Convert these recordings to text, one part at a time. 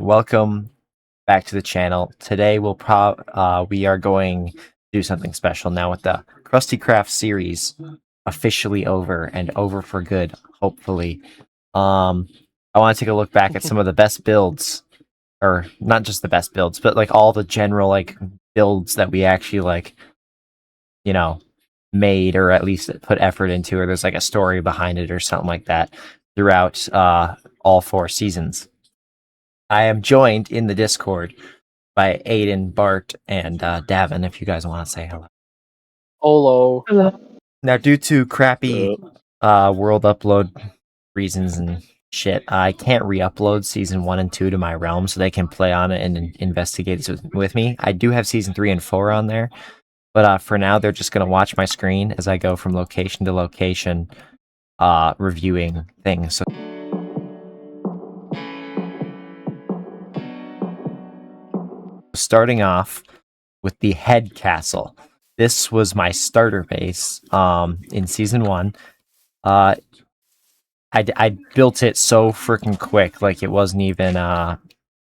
Welcome back to the channel. Today we are going to do something special now with the KrustyKraft series officially over and over for good, hopefully. I want to take a look back at some of the best builds, or not just the best builds, but like all the general builds that we actually made or at least put effort into, or there's like a story behind it or something like that throughout all 4 seasons. I am joined in the Discord by Aiden, Bart, and Davin, if you guys want to say hello. Hello. Now, due to crappy world upload reasons and shit, I can't re-upload Season 1 and 2 to my realm so they can play on it and investigate with me. I do have Season 3 and 4 on there, but for now, they're just going to watch my screen as I go from location to location reviewing things. So starting off with the head castle. This was my starter base in Season 1. I built it so freaking quick, like it wasn't even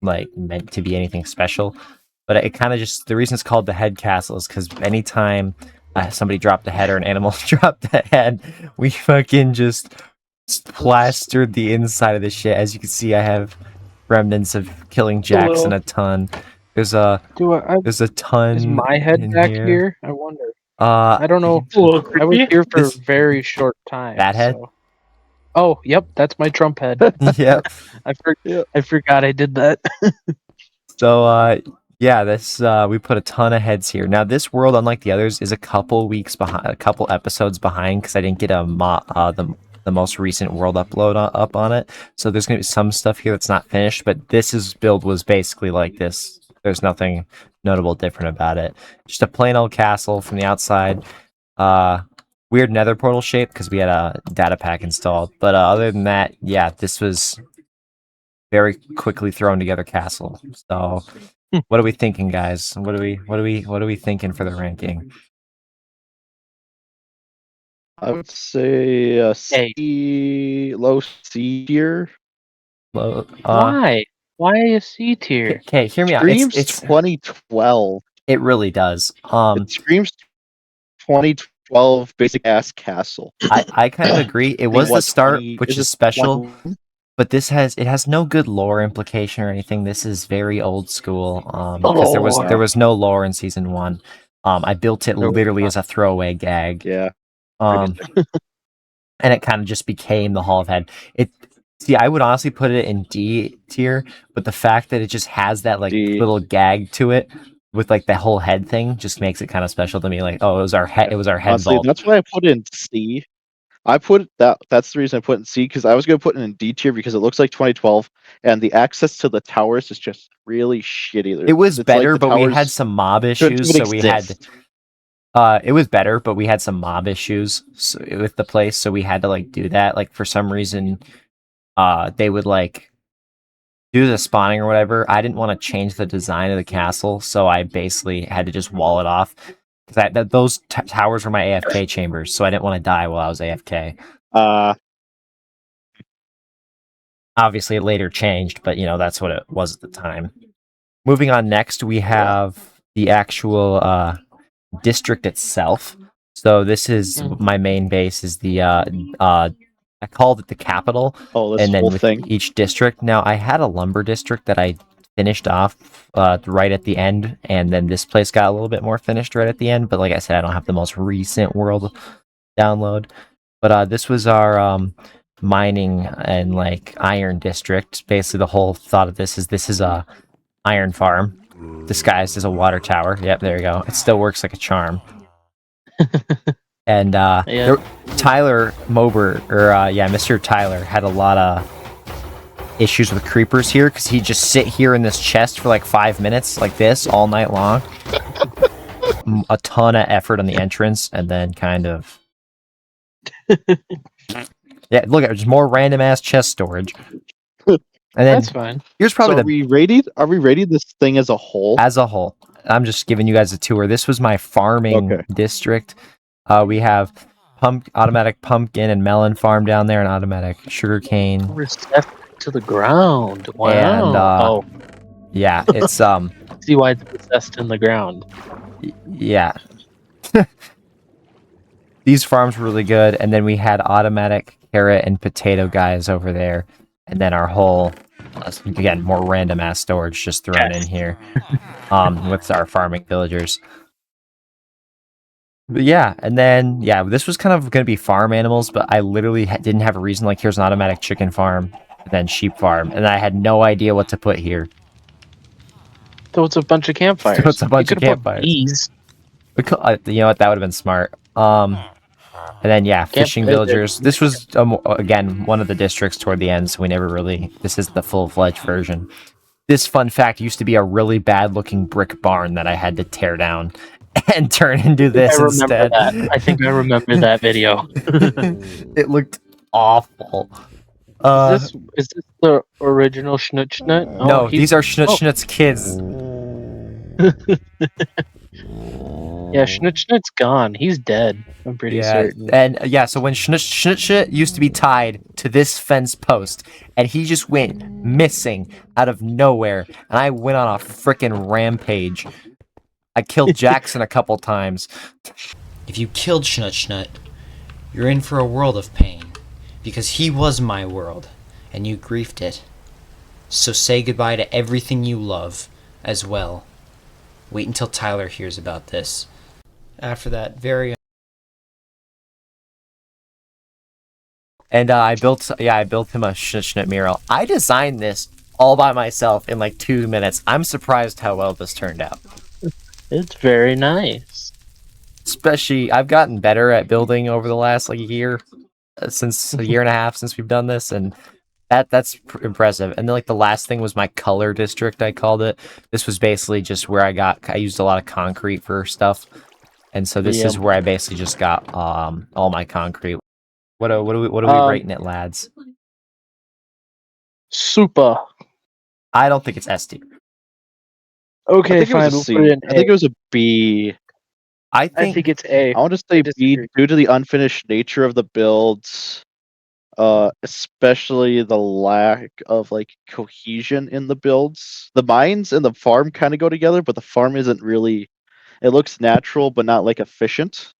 meant to be anything special. But it kind of just, the reason it's called the head castle is because anytime somebody dropped a head or an animal dropped a head, we fucking just plastered the inside of the shit. As you can see, I have remnants of killing Jackson a ton. There's a ton. Is my head in back here? I wonder. I don't know. I was here for a very short time. That head? So. Oh, yep, that's my Trump head. Yep. I forgot I did that. So yeah, this we put a ton of heads here. Now this world, unlike the others, is a couple weeks behind, a couple episodes behind, because I didn't get the most recent world upload up on it. So there's gonna be some stuff here that's not finished, but build was basically like this. There's nothing notable different about it. Just a plain old castle from the outside. Weird nether portal shape because we had a data pack installed. But other than that, yeah, this was very quickly thrown together castle. So what are we thinking, guys? What are we thinking for the ranking? I would say C, low C tier. Low, Why? Why a C tier? Okay, hear me out. It's 2012. It really does. It screams 2012 basic ass castle. I kind of agree. It was the start, which is special. But it has no good lore implication or anything. This is very old school. Because there was no lore in Season 1. I built it literally as a throwaway gag. Yeah. And it kind of just became the Hall of Head. See, I would honestly put it in D tier, but the fact that it just has that little gag to it with the whole head thing just makes it kind of special to me. Like, oh, it was our head. It was our head Honestly, vault. that's why I put it in C. That's the reason I put it in C, because I was going to put it in D tier because it looks like 2012 and the access to the towers is just really shitty. It was better, but we had some mob issues, so we had. It was better, but we had some mob issues with the place, so we had to do that. Like for some reason, they would do the spawning or whatever. I didn't want to change the design of the castle, so I basically had to just wall it off. Because those towers were my AFK chambers, so I didn't want to die while I was AFK. Obviously, it later changed, but that's what it was at the time. Moving on, next we have the actual district itself. So this is my main base. Is the I called it the capital. Oh, this and then whole with thing. each district. Now I had a lumber district that I finished off right at the end, and then this place got a little bit more finished right at the end. But like I said, I don't have the most recent world download. But this was our mining and iron district. Basically, the whole thought of this is a iron farm disguised as a water tower. Yep, there you go. It still works like a charm. And Tyler Mober, or Mr. Tyler, had a lot of issues with creepers here because he'd just sit here in this chest for 5 minutes like this all night long. A ton of effort on the entrance, and then kind of yeah, look, there's more random ass chest storage. And then that's fine. Here's probably Are we rating this thing as a whole? As a whole, I'm just giving you guys a tour. This was my farming district. We have automatic pumpkin and melon farm down there, and automatic sugarcane. to the ground. Wow. And yeah, it's See why it's possessed in the ground. yeah. These farms were really good, and then we had automatic carrot and potato guys over there, and then our whole again more random ass storage just thrown in here, with our farming villagers. But yeah, and then yeah, this was kind of going to be farm animals, but I literally didn't have a reason. Like, here's an automatic chicken farm, and then sheep farm, and I had no idea what to put here. So it's a bunch of campfires. So it's a bunch you of could've put campfires. bees. You know what? That would have been smart. And then yeah, fishing villagers. This was again one of the districts toward the end, so we never really. This is the full-fledged version. This fun fact used to be a really bad-looking brick barn that I had to tear down and turn into this instead. I think I remember that video. It looked awful. Is this the original Schnut? No, these are Schnut's kids. Yeah, Schnut's gone. He's dead. I'm pretty certain. And yeah, so when Schnut used to be tied to this fence post, and he just went missing out of nowhere, and I went on a freaking rampage. I killed Jackson a couple times. If you killed Schnut, you're in for a world of pain, because he was my world, and you griefed it. So say goodbye to everything you love, as well. Wait until Tyler hears about this. After that very... And I built him a Schnut mural. I designed this all by myself in like 2 minutes. I'm surprised how well this turned out. It's very nice. Especially, I've gotten better at building over the last like year, since a year and a half since we've done this, and that's impressive. And then like the last thing was my color district, I called it. This was basically just where I used a lot of concrete for stuff, and so this is where I basically just got all my concrete. What are we rating it, lads? Super. I don't think it's S tier. Okay, fine. We'll put it in A. I think it was a B. I I think it's A. I want to say B due to the unfinished nature of the builds, especially the lack of like cohesion in the builds. The mines and the farm kind of go together, but the farm isn't really. It looks natural, but not like efficient.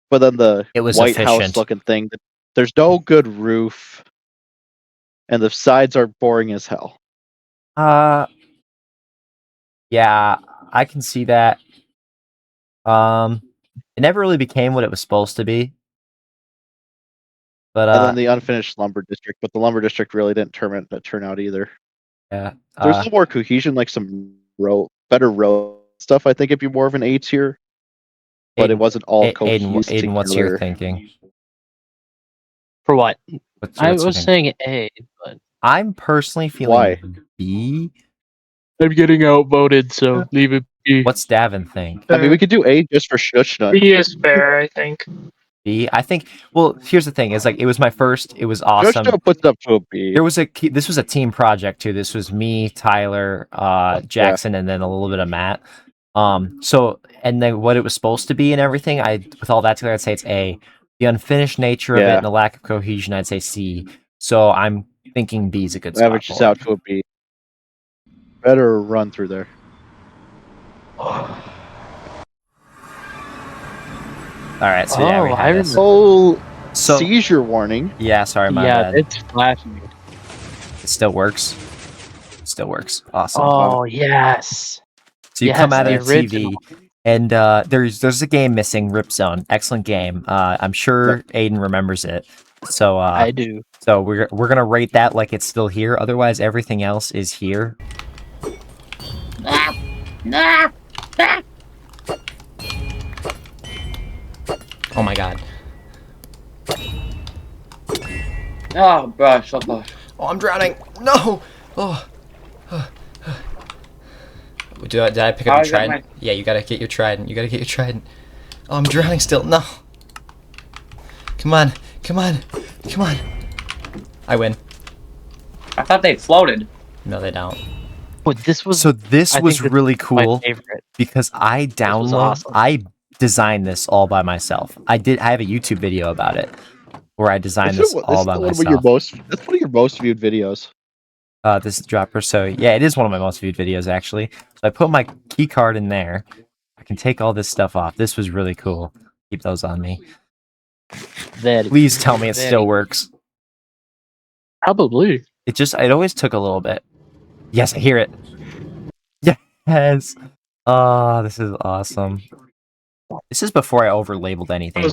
But then the White House looking thing, there's no good roof, and the sides are boring as hell. Yeah, I can see that. It never really became what it was supposed to be. But and then the unfinished lumber district, but the lumber district really didn't turn out either. Yeah, there's a little more cohesion, like some better road stuff. I think it'd be more of an A tier, but it wasn't all cohesive. Aiden, what's your thinking? For what? What's I was saying A, but I'm personally feeling B. I'm getting outvoted, so leave it B. What's Davin think? I mean, we could do A just for Schnut. B is fair, I think. B, I think. Well, here's the thing: is like it was my first. It was awesome. Schnut puts up to a B. This was a team project too. This was me, Tyler, Jackson, and then a little bit of Matt. So and then what it was supposed to be and everything. With all that together, I'd say it's A. The unfinished nature of it and the lack of cohesion, I'd say C. So I'm thinking B is a good spot. Averages out to a B. Better run through there. All right, so yeah, we have this. Seizure warning. Yeah, sorry, my bad. Yeah, it's flashing. It still works. Still works. Awesome. Oh yes. So you come out of the TV, and there's a game missing, Rip Zone. Excellent game. I'm sure Aiden remembers it. So I do. So we're gonna rate that like it's still here. Otherwise, everything else is here. Oh my god. Oh gosh, oh gosh. Oh, I'm drowning. No! Oh. Did I pick up your trident? Yeah, you gotta get your trident. Oh, I'm drowning still. No. Come on. I win. I thought they floated. No, they don't. But this was really cool favorite. because I designed this all by myself. I have a YouTube video about it where I designed this all by That's myself. That's one of your most viewed videos. This dropper. So yeah, it is one of my most viewed videos actually. So I put my key card in there. I can take all this stuff off. This was really cool. Keep those on me. Please tell me it still works. Probably. It always took a little bit. Yes, I hear it. Yes. Oh, this is awesome. This is before I overlabeled anything,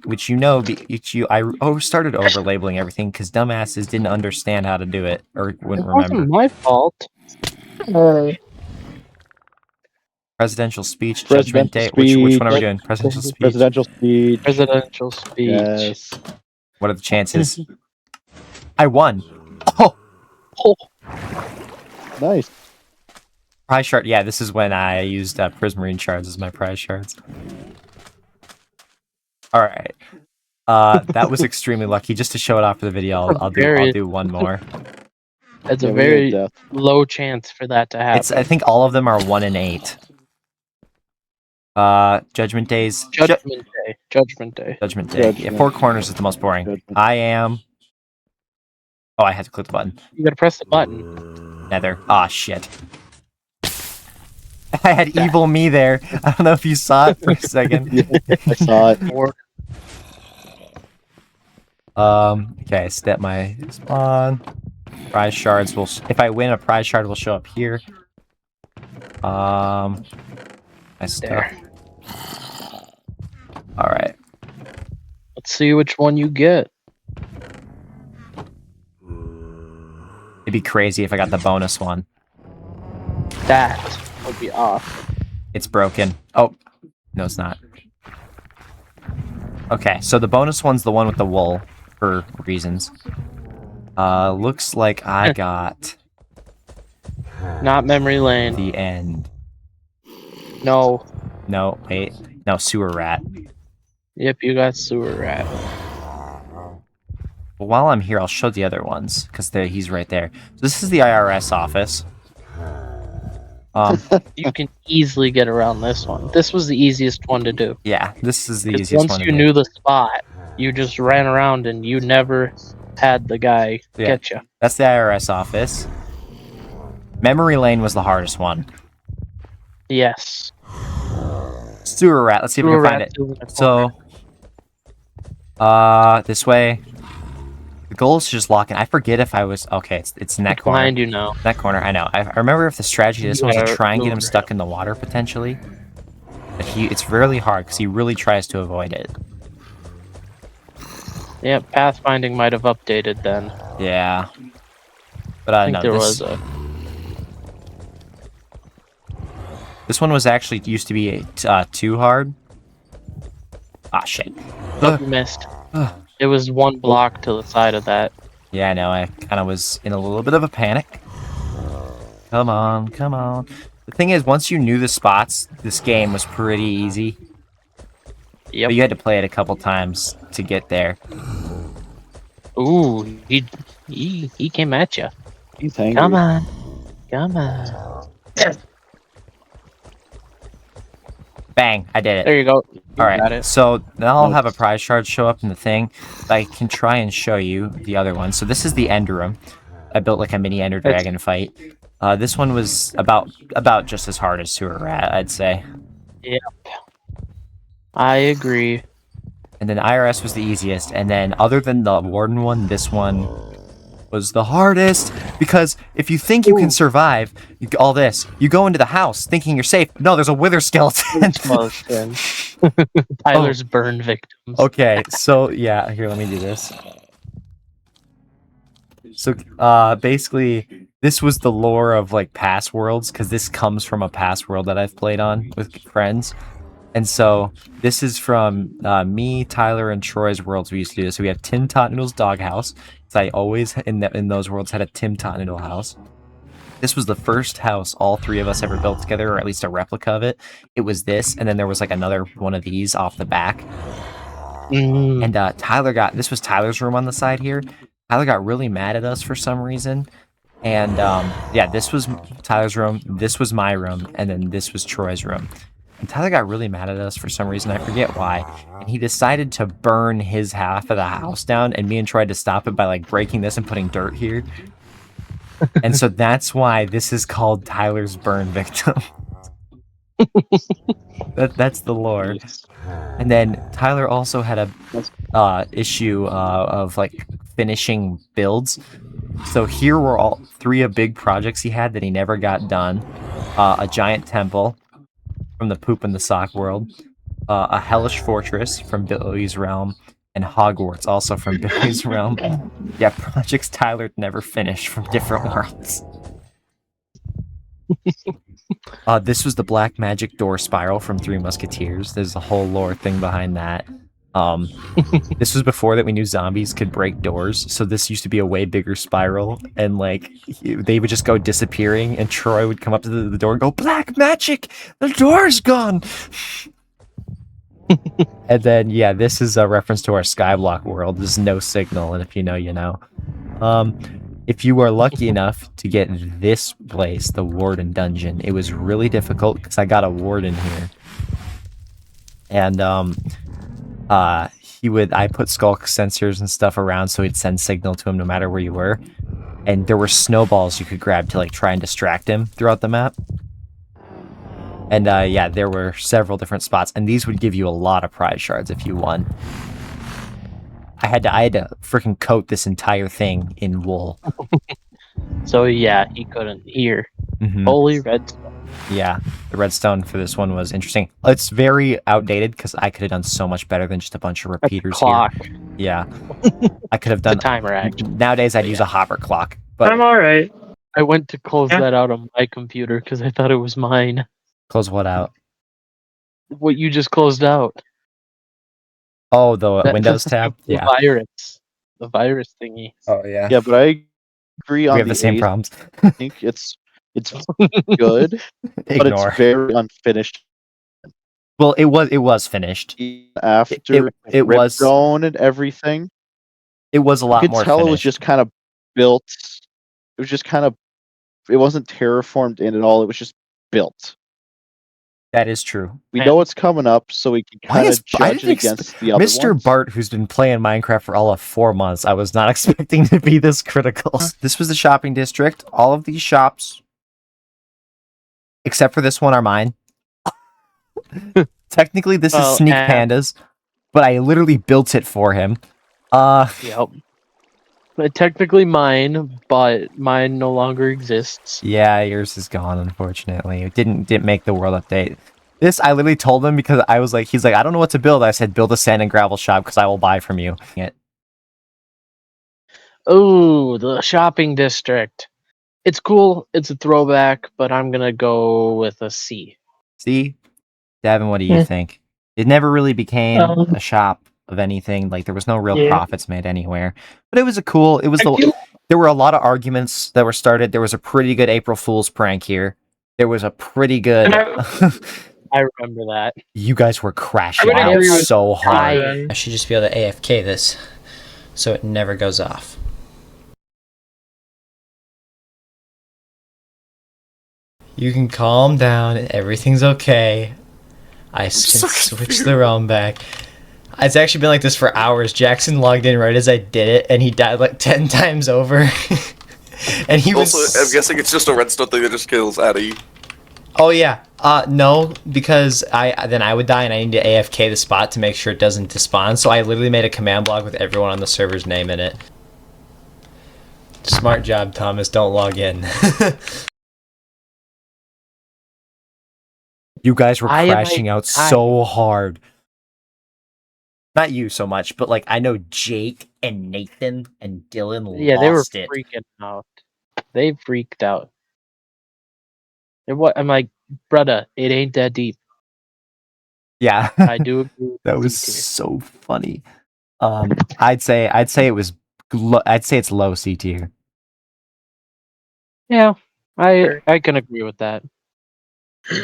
which I started overlabeling everything because dumbasses didn't understand how to do it or wouldn't It wasn't remember. my fault. Presidential speech, Judgment Day. Which one are we doing? Presidential speech. Presidential speech. Presidential speech. Yes. What are the chances? I won. Oh, Oh, Nice. prize shard. Yeah, this is when I used Prismarine shards as my prize shards. All right. That was extremely lucky. Just to show it off for the video, I'll do one more. it's Yeah, a we need very death. low chance for that to happen. I think all of them are 1 in 8. Judgment Days. Judgment Day. Judgment Day. Judgment Day. Yeah, 4 corners is the most boring. Judgment. I am. Oh, I had to click the button. You gotta press the button. Nether. Ah, shit. I had evil me there. I don't know if you saw it for a second. I saw it. Or Okay, step my spawn. Prize shards will. If I win, a prize shard will show up here. My stuff. there. All right. Let's see which one you get. It'd be crazy if I got the bonus one. That would be off. It's broken. Oh, no, it's not. Okay, so the bonus one's the one with the wool, for reasons. Looks like I got Not memory lane. the end. No. No, wait. No, sewer rat. Yep, you got sewer rat. Well, while I'm here, I'll show the other ones, because he's right there. So this is the IRS office. You can easily get around this one. This was the easiest one to do. Yeah, this is the 'Cause easiest once one to you do. knew the spot, you just ran around and you never had the guy Yeah. get you. That's the IRS office. Memory lane was the hardest one. Yes. Sewer rat. Let's see if we Sewer can find rat it. is in the So, this way. The goal is to just lock in. I forget if I was okay. It's in that corner. behind you now. That corner. I know. I remember if the strategy this was to Yeah, try and get him move stuck in the water potentially. But it's really hard because he really tries to avoid it. Yeah, pathfinding might have updated then. Yeah. But I think no, there this, was a. this one was actually used to be too hard. Ah, shit. You missed. It was one block to the side of that. Yeah, I know. I kind of was in a little bit of a panic. Come on, come on. The thing is, once you knew the spots, this game was pretty easy. Yep. But you had to play it a couple times to get there. Ooh, he came at you. He's angry. Come on. Come on. Bang! I did it. There you go. You All right, got it. so now I'll have a Nice. prize shard show up in the thing. I can try and show you the other one. So this is the Ender Room. I built like a mini Ender It's- Dragon fight. This one was about just as hard as Sewer Rat, I'd say. I agree. And then IRS was the easiest. And then other than the Warden one, this one was the hardest. Because if you think you can survive all this, you go into the house thinking you're safe. No, there's a wither skeleton. Close then. Tyler's burn victims. Okay, so yeah, here, let me do this. So basically, this was the lore of like past worlds, because this comes from a past world that I've played on with friends. And so this is from me, Tyler, and Troy's worlds we used to do this. So we have Tim Totnoodle's doghouse. So I always in those worlds had a Tim Totnoodle house. This was the first house all three of us ever built together, or at least a replica of it. It was this, and then there was like another one of these off the back. Mm. And this was Tyler's room on the side here. Tyler got really mad at us for some reason. And yeah, this was Tyler's room, this was my room, and then this was Troy's room. And Tyler got really mad at us for some reason. I forget why. And he decided to burn his half of the house down. And me and tried to stop it by like breaking this and putting dirt here. And so that's why this is called Tyler's burn victim. That's the lore. And then Tyler also had a issue of like finishing builds. So here were all 3 of big projects he had that he never got done. A giant temple from the Poop in the Sock world, a hellish fortress from Billy's realm, and Hogwarts also from Billy's realm. Yeah, projects Tyler never finished from different worlds. This was the black magic door spiral from Three Musketeers. There's a whole lore thing behind that. This was before that we knew zombies could break doors, so this used to be a way bigger spiral, and like they would just go disappearing, and Troy would come up to the door and go, "Black magic! The door's gone!" And then yeah, this is a reference to our Skyblock world. There's no signal, and if you know, you know. If you are lucky enough to get this place, the Warden Dungeon, it was really difficult because I got a warden here. And I put skulk sensors and stuff around so he'd send signal to him no matter where you were. And there were snowballs you could grab to like try and distract him throughout the map. And yeah, there were several different spots, and these would give you a lot of prize shards if you won. I had to freaking coat this entire thing in wool. So yeah, he couldn't hear. Mhm. Holy redstone. Yeah, the redstone for this one was interesting. It's very outdated because I could have done so much better than just a bunch of That's a repeaters clock. here. Yeah, I could have The done. timer actually. Nowadays, I'd use a hopper clock, but I'm alright. I went to close Yeah. that out on my computer because I thought it was mine. close what out? What you just closed out. Oh, the That- Windows tab. The Yeah. virus. The virus thingy. Oh yeah. Yeah, but I agree We on have the same eighth. problems. I think it's good, but Ignore. it's very unfinished. Well, it was finished. After It was Ripstone and everything, it was a you lot could more tell finished. it was just kind of built. It was just kind of. It wasn't terraformed in at all. It was just built. That is true. We know what's coming up, so we can Why kind is- of I judge it didn't against the other Mr. ones. Bart, who's been playing Minecraft for all of 4 months, I was not expecting to be this critical. This was the shopping district. All of these shops, except for this one, are mine. Technically, this Well, is Sneak and- Pandas, but I literally built it for him. Yep. But technically mine, but mine no longer exists. Yeah, yours is gone, unfortunately. It didn't make the world update. This, I literally told him because I was like, he's like, I don't know what to build. I said, build a sand and gravel shop because I will buy from you. Oh, the shopping district. It's cool. It's a throwback, but I'm gonna go with a C. See? Davin, what do you Yeah. think? It never really became Um, a shop of anything. Like, there was no real Yeah. profits made anywhere. But it was a cool, it was I the, feel- there were a lot of arguments that were started. There was a pretty good April Fool's prank here. There was a pretty good, And I remember that. you guys were crashing I would out agree with so hard. Ryan. I should just be able to AFK this so it never goes off. You can calm down. Everything's okay. I can so switch the realm back. It's actually been like this for hours. Jackson logged in right as I did it, and he died like 10 times over. And he was. Also, I'm guessing it's just a redstone thing that just kills Addy. Oh yeah. No, because I would die and I need to AFK the spot to make sure it doesn't despawn. So I literally made a command block with everyone on the server's name in it. Smart job, Thomas. Don't log in. You guys were I am crashing out so hard. Not you so much, but like I know Jake and Nathan and Dylan Yeah, they were lost it. freaking out. They freaked out. And what I'm like, brother, it ain't that deep. Yeah, I do agree. with that you was too. so funny. I'd say it was. I'd say it's low C tier. Yeah, I can agree with that.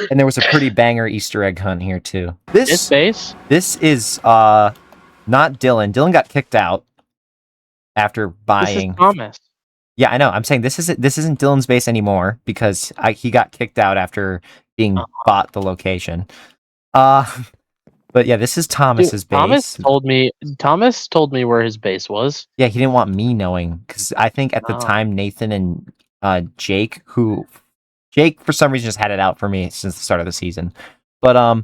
And there was a pretty banger Easter egg hunt here too. This base? This is not Dylan. Dylan got kicked out after This buying. is Thomas. Yeah, I know. I'm saying this isn't Dylan's base anymore because he got kicked out after being bought the location. But yeah, this is Thomas's Dude, Thomas base. told me where his base was. Yeah, he didn't want me knowing because I think at the Oh. time Nathan and Jake for some reason just had it out for me since the start of the season. But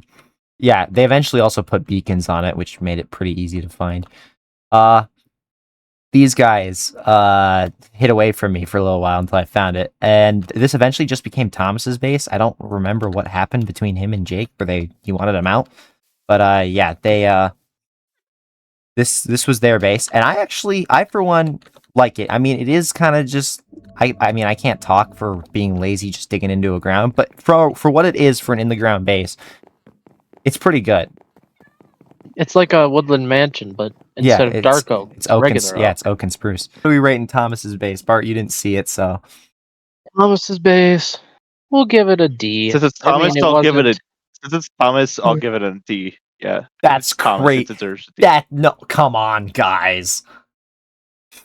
yeah, they eventually also put beacons on it, which made it pretty easy to find. These guys hid away from me for a little while until I found it, and this eventually just became Thomas's base. I don't remember what happened between him and Jake, where he wanted him out, but yeah, they this was their base, and I for one like it. I mean, it is kind of just I mean I can't talk for being lazy just digging into a ground, but for what it is for an in the ground base, it's pretty good. It's like a woodland mansion, but instead of dark oak, it's oak and, regular yeah, oak. it's oak and spruce. What are we rating Thomas's base? Bart, you didn't see it, so Thomas's base, we'll give it a D. Since it's I mean, Thomas, it I'll give it a. wasn't- Since it's Thomas, I'll give it a D. Yeah, that's it's Thomas. great. It deserves a D. No, come on, guys.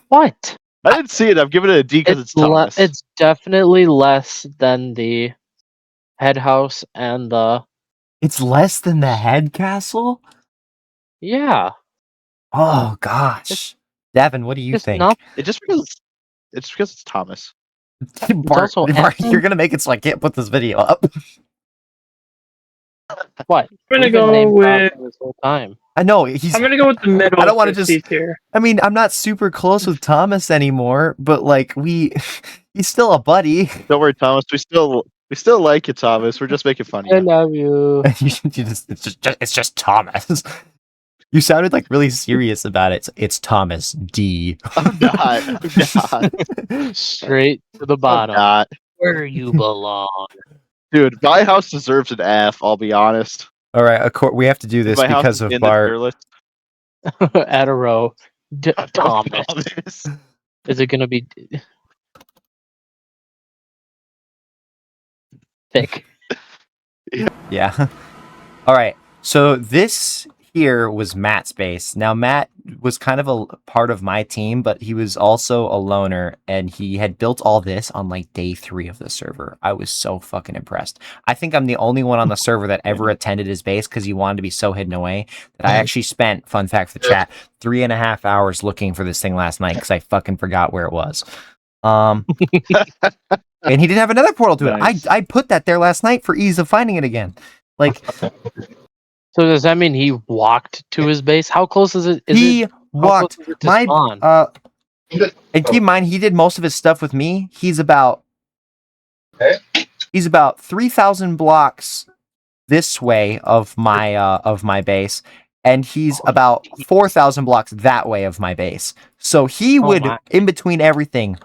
What? I didn't see it. I'm giving it a D because it's Thomas. It's definitely less than the head house and the It's less than the head castle? yeah. Oh gosh. Devin, what do you It's think? not It's just because it's Thomas. Bart, also you're gonna make it so I can't put this video up. what? I'm gonna We've been go name with. dropping this whole time. I know he's. I'm gonna go with the middle. I don't want to C just. tier. I mean, I'm not super close with Thomas anymore, but like he's still a buddy. Don't worry, Thomas. We still like you, Thomas. We're just making fun of I you. love you. It's just Thomas. You sounded like really serious about it. It's Thomas D. I'm not. I'm not. Straight to the I'm bottom, not. where you belong. Dude, my house deserves an F. I'll be honest. All right, we have to do this My house because is of in the Bart. tier list. At a row. Thomas. Thomas. Is it gonna be thick? Yeah. All right. So this here was Matt's base. Now Matt was kind of a part of my team, but he was also a loner, and he had built all this on like day 3 of the server. I was so fucking impressed. I think I'm the only one on the server that ever attended his base because he wanted to be so hidden away that I actually spent, fun fact for the chat, 3.5 hours looking for this thing last night because I fucking forgot where it was. And he didn't have another portal to Nice. it. I put that there last night for ease of finding it again. Like So does that mean he walked to his base? How close is it? he walked How close is it to my spawn? and keep in mind he did most of his stuff with me. He's about 3,000 blocks this way of my base, and he's about 4,000 blocks that way of my base. So he would my. in between everything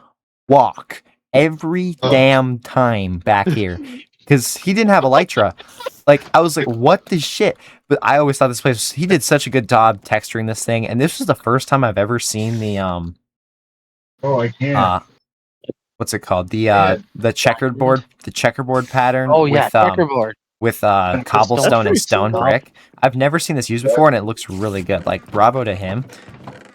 walk every damn time back here because he didn't have Elytra. Like I was like, what the shit? But I always thought this place. He did such a good job texturing this thing, and this was the first time I've ever seen the Oh, I can't. what's it called? The checkerboard pattern. Oh yeah, with, checkerboard. with cobblestone and pretty stone cool. brick. I've never seen this used before, and it looks really good. Like bravo to him.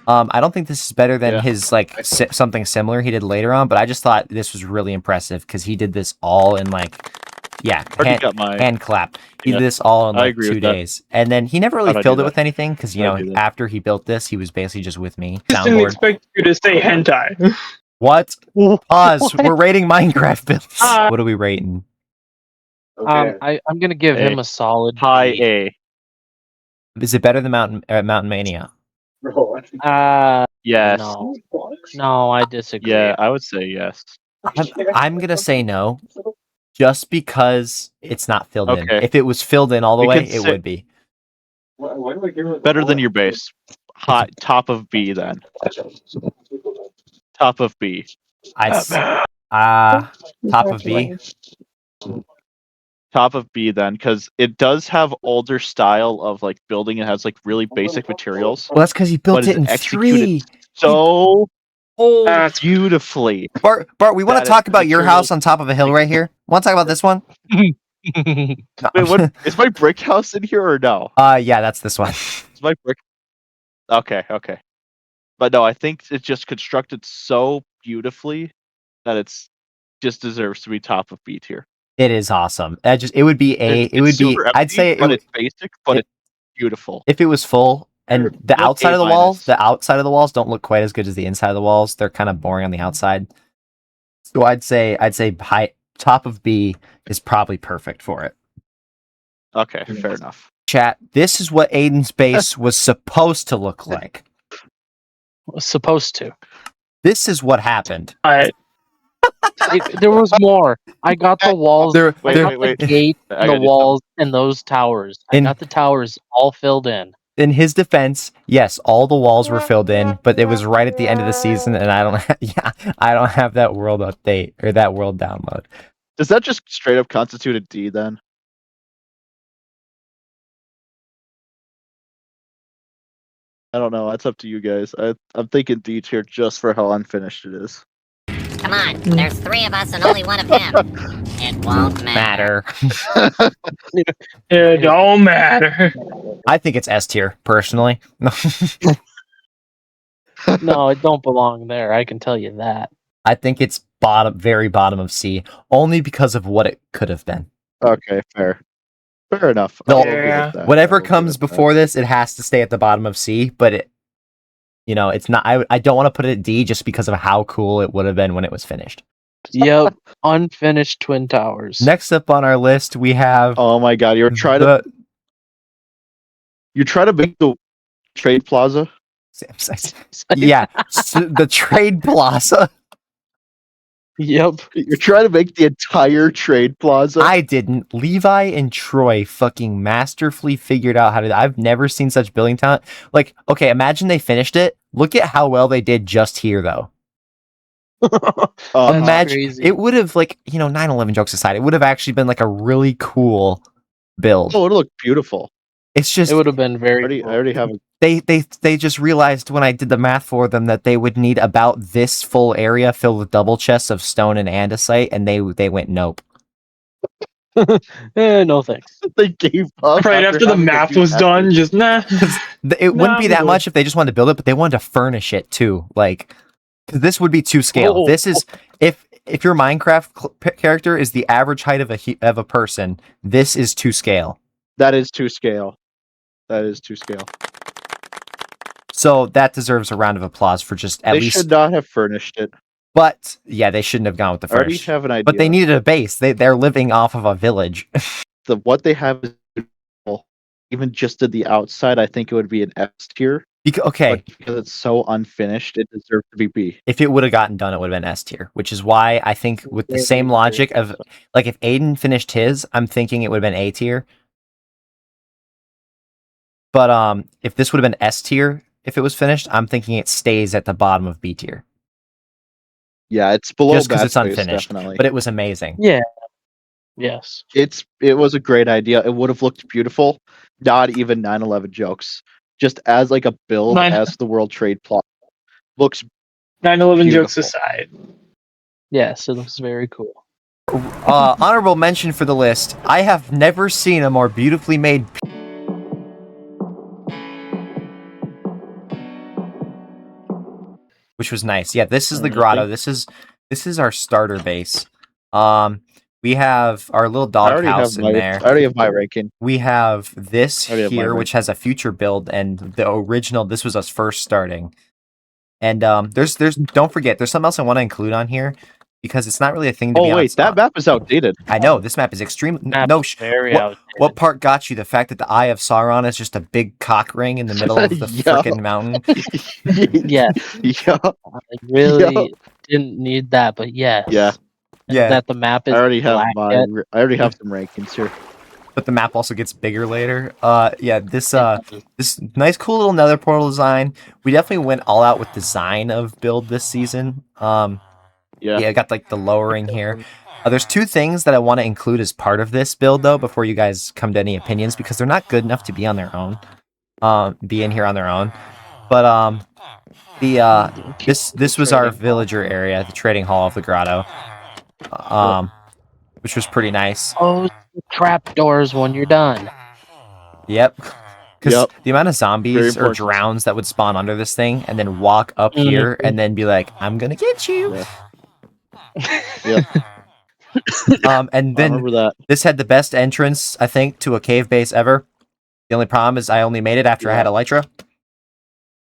I don't think this is better than Yeah. his like something similar he did later on, but I just thought this was really impressive because he did this all in like Already got my. hand clap. He Yeah, did this all in I like agree 2 with that. days, and then he never really How'd I filled do it with that? anything because you How'd I know do that? after he built this, he was basically just with me. Just didn't Soundboard. expect you to say hentai. What? Pause. What? We're rating Minecraft builds. Ah. What are we rating? I'm gonna give him a solid High B. A. Is it better than Mountain Mania? Yes. No, I disagree. Yeah, I would say yes. I'm gonna say no, just because it's not filled in. Okay. If it was filled in all the We way, can it say- would be. Better than your base. High, top of B then. Top of B. Top of B. Top of B then, because it does have older style of like building. It has like really basic materials. Well, that's because he built But it in it's executed 3. So Oh, beautifully. Bart, we want that to talk is about your material- house on top of a hill right here. Want to talk about this one? No. Wait, what is my brick house in here or no? Yeah, that's this one. Is my brick? Okay. But no, I think it's just constructed so beautifully that it's just deserves to be top of B tier. It is awesome. It would be It's super I'd empty, say but it's basic, but it's beautiful. if it was full and the Like outside A of the minus. outside of the walls don't look quite as good as the inside of the walls. They're kind of boring on the outside. So I'd say high top of B is probably perfect for it. Okay, fair enough. Chat, this is what Aiden's base was supposed to look like. Was supposed to. This is what happened. There was more. I got the walls. There, I got the gate I and the gotta do walls and those towers. I In- got the towers all filled in. in his defense, yes, all the walls were filled in, but it was right at the end of the season, and I don't have that world update or that world download. Does that just straight up constitute a D then? I don't know. That's up to you guys. I'm thinking D tier just for how unfinished it is. Come on, there's 3 of us and only 1 of him. It won't matter. It don't matter. I think it's S tier personally. No, it don't belong there. I can tell you that. I think it's very bottom of C, only because of what it could have been. Okay, fair. Fair enough. No, I'll agree with Yeah. that. Whatever I'll agree comes with that. before this, it has to stay at the bottom of C. But it's not. I don't want to put it at D just because of how cool it would have been when it was finished. Yep, unfinished twin towers. Next up on our list, we have Oh my god, you're trying to make the trade plaza. yeah, the trade plaza. Yep. You're trying to make the entire trade plaza. I didn't. Levi and Troy fucking masterfully figured out how to. I've never seen such building talent. Like, okay, imagine they finished it. Look at how well they did just here, though. That's Imagine crazy. it would have 9/11 jokes aside, it would have actually been like a really cool build. Oh, it'll look beautiful. It's just It would have been very. I already have a they just realized when I did the math for them that they would need about this full area filled with double chests of stone and andesite, and they went nope. No thanks. they gave up Right after the having to math do was that. done, just nah. It wouldn't be I'm that good. much if they just wanted to build it, but they wanted to furnish it too. Like, 'cause this would be to scale. Oh. This is if your Minecraft character is the average height of a person, this is to scale. That is to scale. That is to scale. So that deserves a round of applause for just at They least. should not have furnished it. But yeah, they shouldn't have gone with the I already first. have an idea. But they needed a base. They're living off of a village. What they have is beautiful. Even just at the outside, I think it would be an S tier. Okay, But because it's so unfinished, it deserves to be B. if it would have gotten done, it would have been S tier, which is why I think with the same logic of like if Aiden finished his, I'm thinking it would have been A tier. But if this would have been S tier, if it was finished, I'm thinking it stays at the bottom of B tier. Yeah, it's below Just 'cause Bad it's Space, unfinished. definitely. But it was amazing. Yeah. Yes. It was a great idea. It would have looked beautiful. Not even 9/11 jokes. Just as like a build Nine- as the World Trade Plot. Looks 9/11 jokes Beautiful. aside. Yes, it looks very cool. Honorable mention for the list. I have never seen a more beautifully made. Which was nice. Yeah, this is the grotto. This is our starter base. We have our little doghouse in there. I already have my ranking. We have this I already have my here, rank. which has a future build, and the original. This was us first starting. And there's don't forget, there's something else I want to include on here because it's not really a thing to be Oh on. wait, that map is outdated. I know this map is extremely Very what- outdated. What part got you? The fact that the Eye of Sauron is just a big cock ring in the middle of the Yeah. freaking mountain. Yeah, Yeah. I really didn't need that, but yes. Yeah. Yeah, That the map is I already have black my yet. I already have some rankings here. but the map also gets bigger later. Yeah, this nice, cool little Nether portal design. We definitely went all out with design of build this season. Yeah. I got like the lowering here. There's two things that I want to include as part of this build though, before you guys come to any opinions, because they're not good enough to be on their own. Be in here on their own. But this was our villager area, the trading hall of the grotto. Which was pretty nice. Close the trapdoors when you're done. Yep. Because Yep. the amount of Very zombies or important. drowns that would spawn under this thing and then walk up Mhm. here and then be like, I'm gonna get you. Yeah. And I then remember that. this had the best entrance, I think, to a cave base ever. The only problem is I only made it after I had Elytra.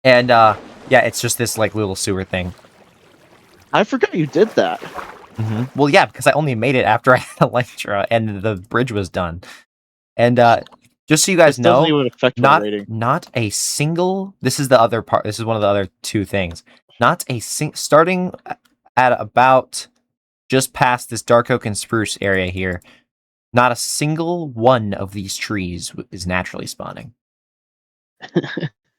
And yeah, it's just this like little sewer thing. I forgot you did that. Well, yeah, because I only made it after I had Elytra and the bridge was done. And just so you guys This doesn't know, even affect my rating. not a single. This is the other part. This is one of the other two things. Not a starting at about just past this dark oak and spruce area here. Not a single one of these trees is naturally spawning.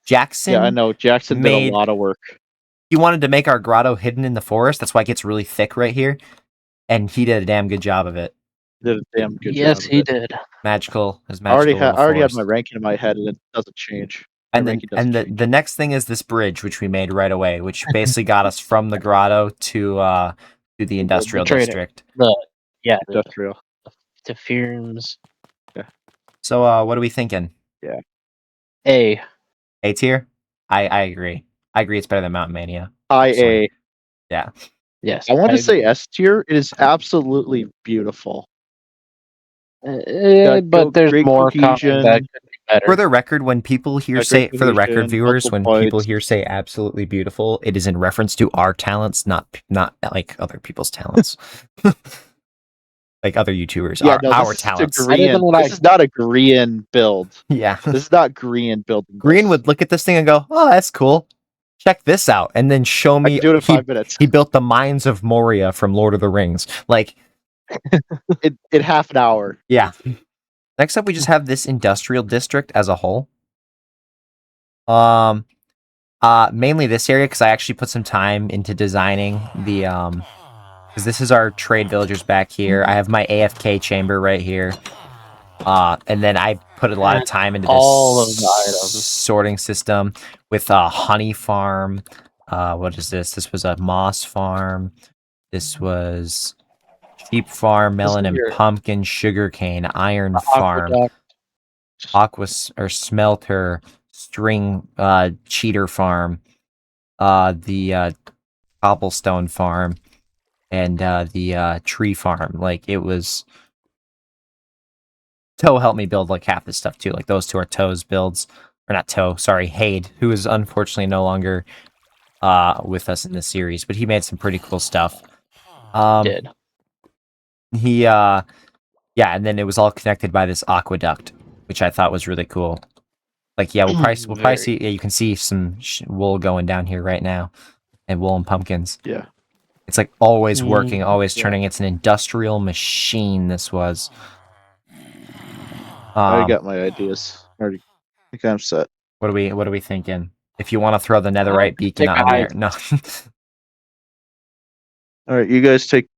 Jackson. Yeah, I know. Jackson did a lot of work. He wanted to make our grotto hidden in the forest. That's why it gets really thick right here. And he did a damn good job of it. Did a damn good job. Yes, he did. Magical. His I already magical. had my ranking in my head, and it doesn't change. And then, the next thing is this bridge, which we made right away, which basically got us from the grotto to the industrial district. Industrial. The fumes. Yeah. So, what are we thinking? Yeah. A tier. I agree. I agree. It's better than Mountain Mania. High A. Yeah. Yes. I want to say S tier. It is absolutely beautiful. But there's more cohesion. that could be better. For the record, when people here say, for the record, viewers, when people points. here say absolutely beautiful, it is in reference to our talents, not like other people's talents. Like other YouTubers, Yeah, our talents. This is not a Green build. Yeah. This is not Green building. Green would look at this thing and go, "Oh, that's cool. Check this out," and then show me. I can do it in 5 minutes. He built the Mines of Moria from Lord of the Rings. Like, in half an hour. Yeah. Next up, we just have this industrial district as a whole. Mainly this area because I actually put some time into designing the because this is our trade villagers back here. I have my AFK chamber right here. And then I put a lot of time into this all of the items. sorting system with a honey farm. What is this? This was a moss farm. This was sheep farm, melon and pumpkin, sugarcane, iron farm, smelter, string, cheater farm, the cobblestone farm, and the tree farm. Like, it was. Toe helped me build like half this stuff too. Like, those two are Toe's builds, or not Toe. Sorry, Hade, who is unfortunately no longer with us in this series, but he made some pretty cool stuff. Did. He yeah, and then it was all connected by this aqueduct, which I thought was really cool. Like, yeah, we'll probably see. Yeah, you can see some wool going down here right now, and wool and pumpkins. Yeah, it's like always working, always turning. It's an industrial machine. This was. I already got my ideas. I think I'm set. What are we thinking? If you want to throw the netherite beacon on there, no. All right, you guys take.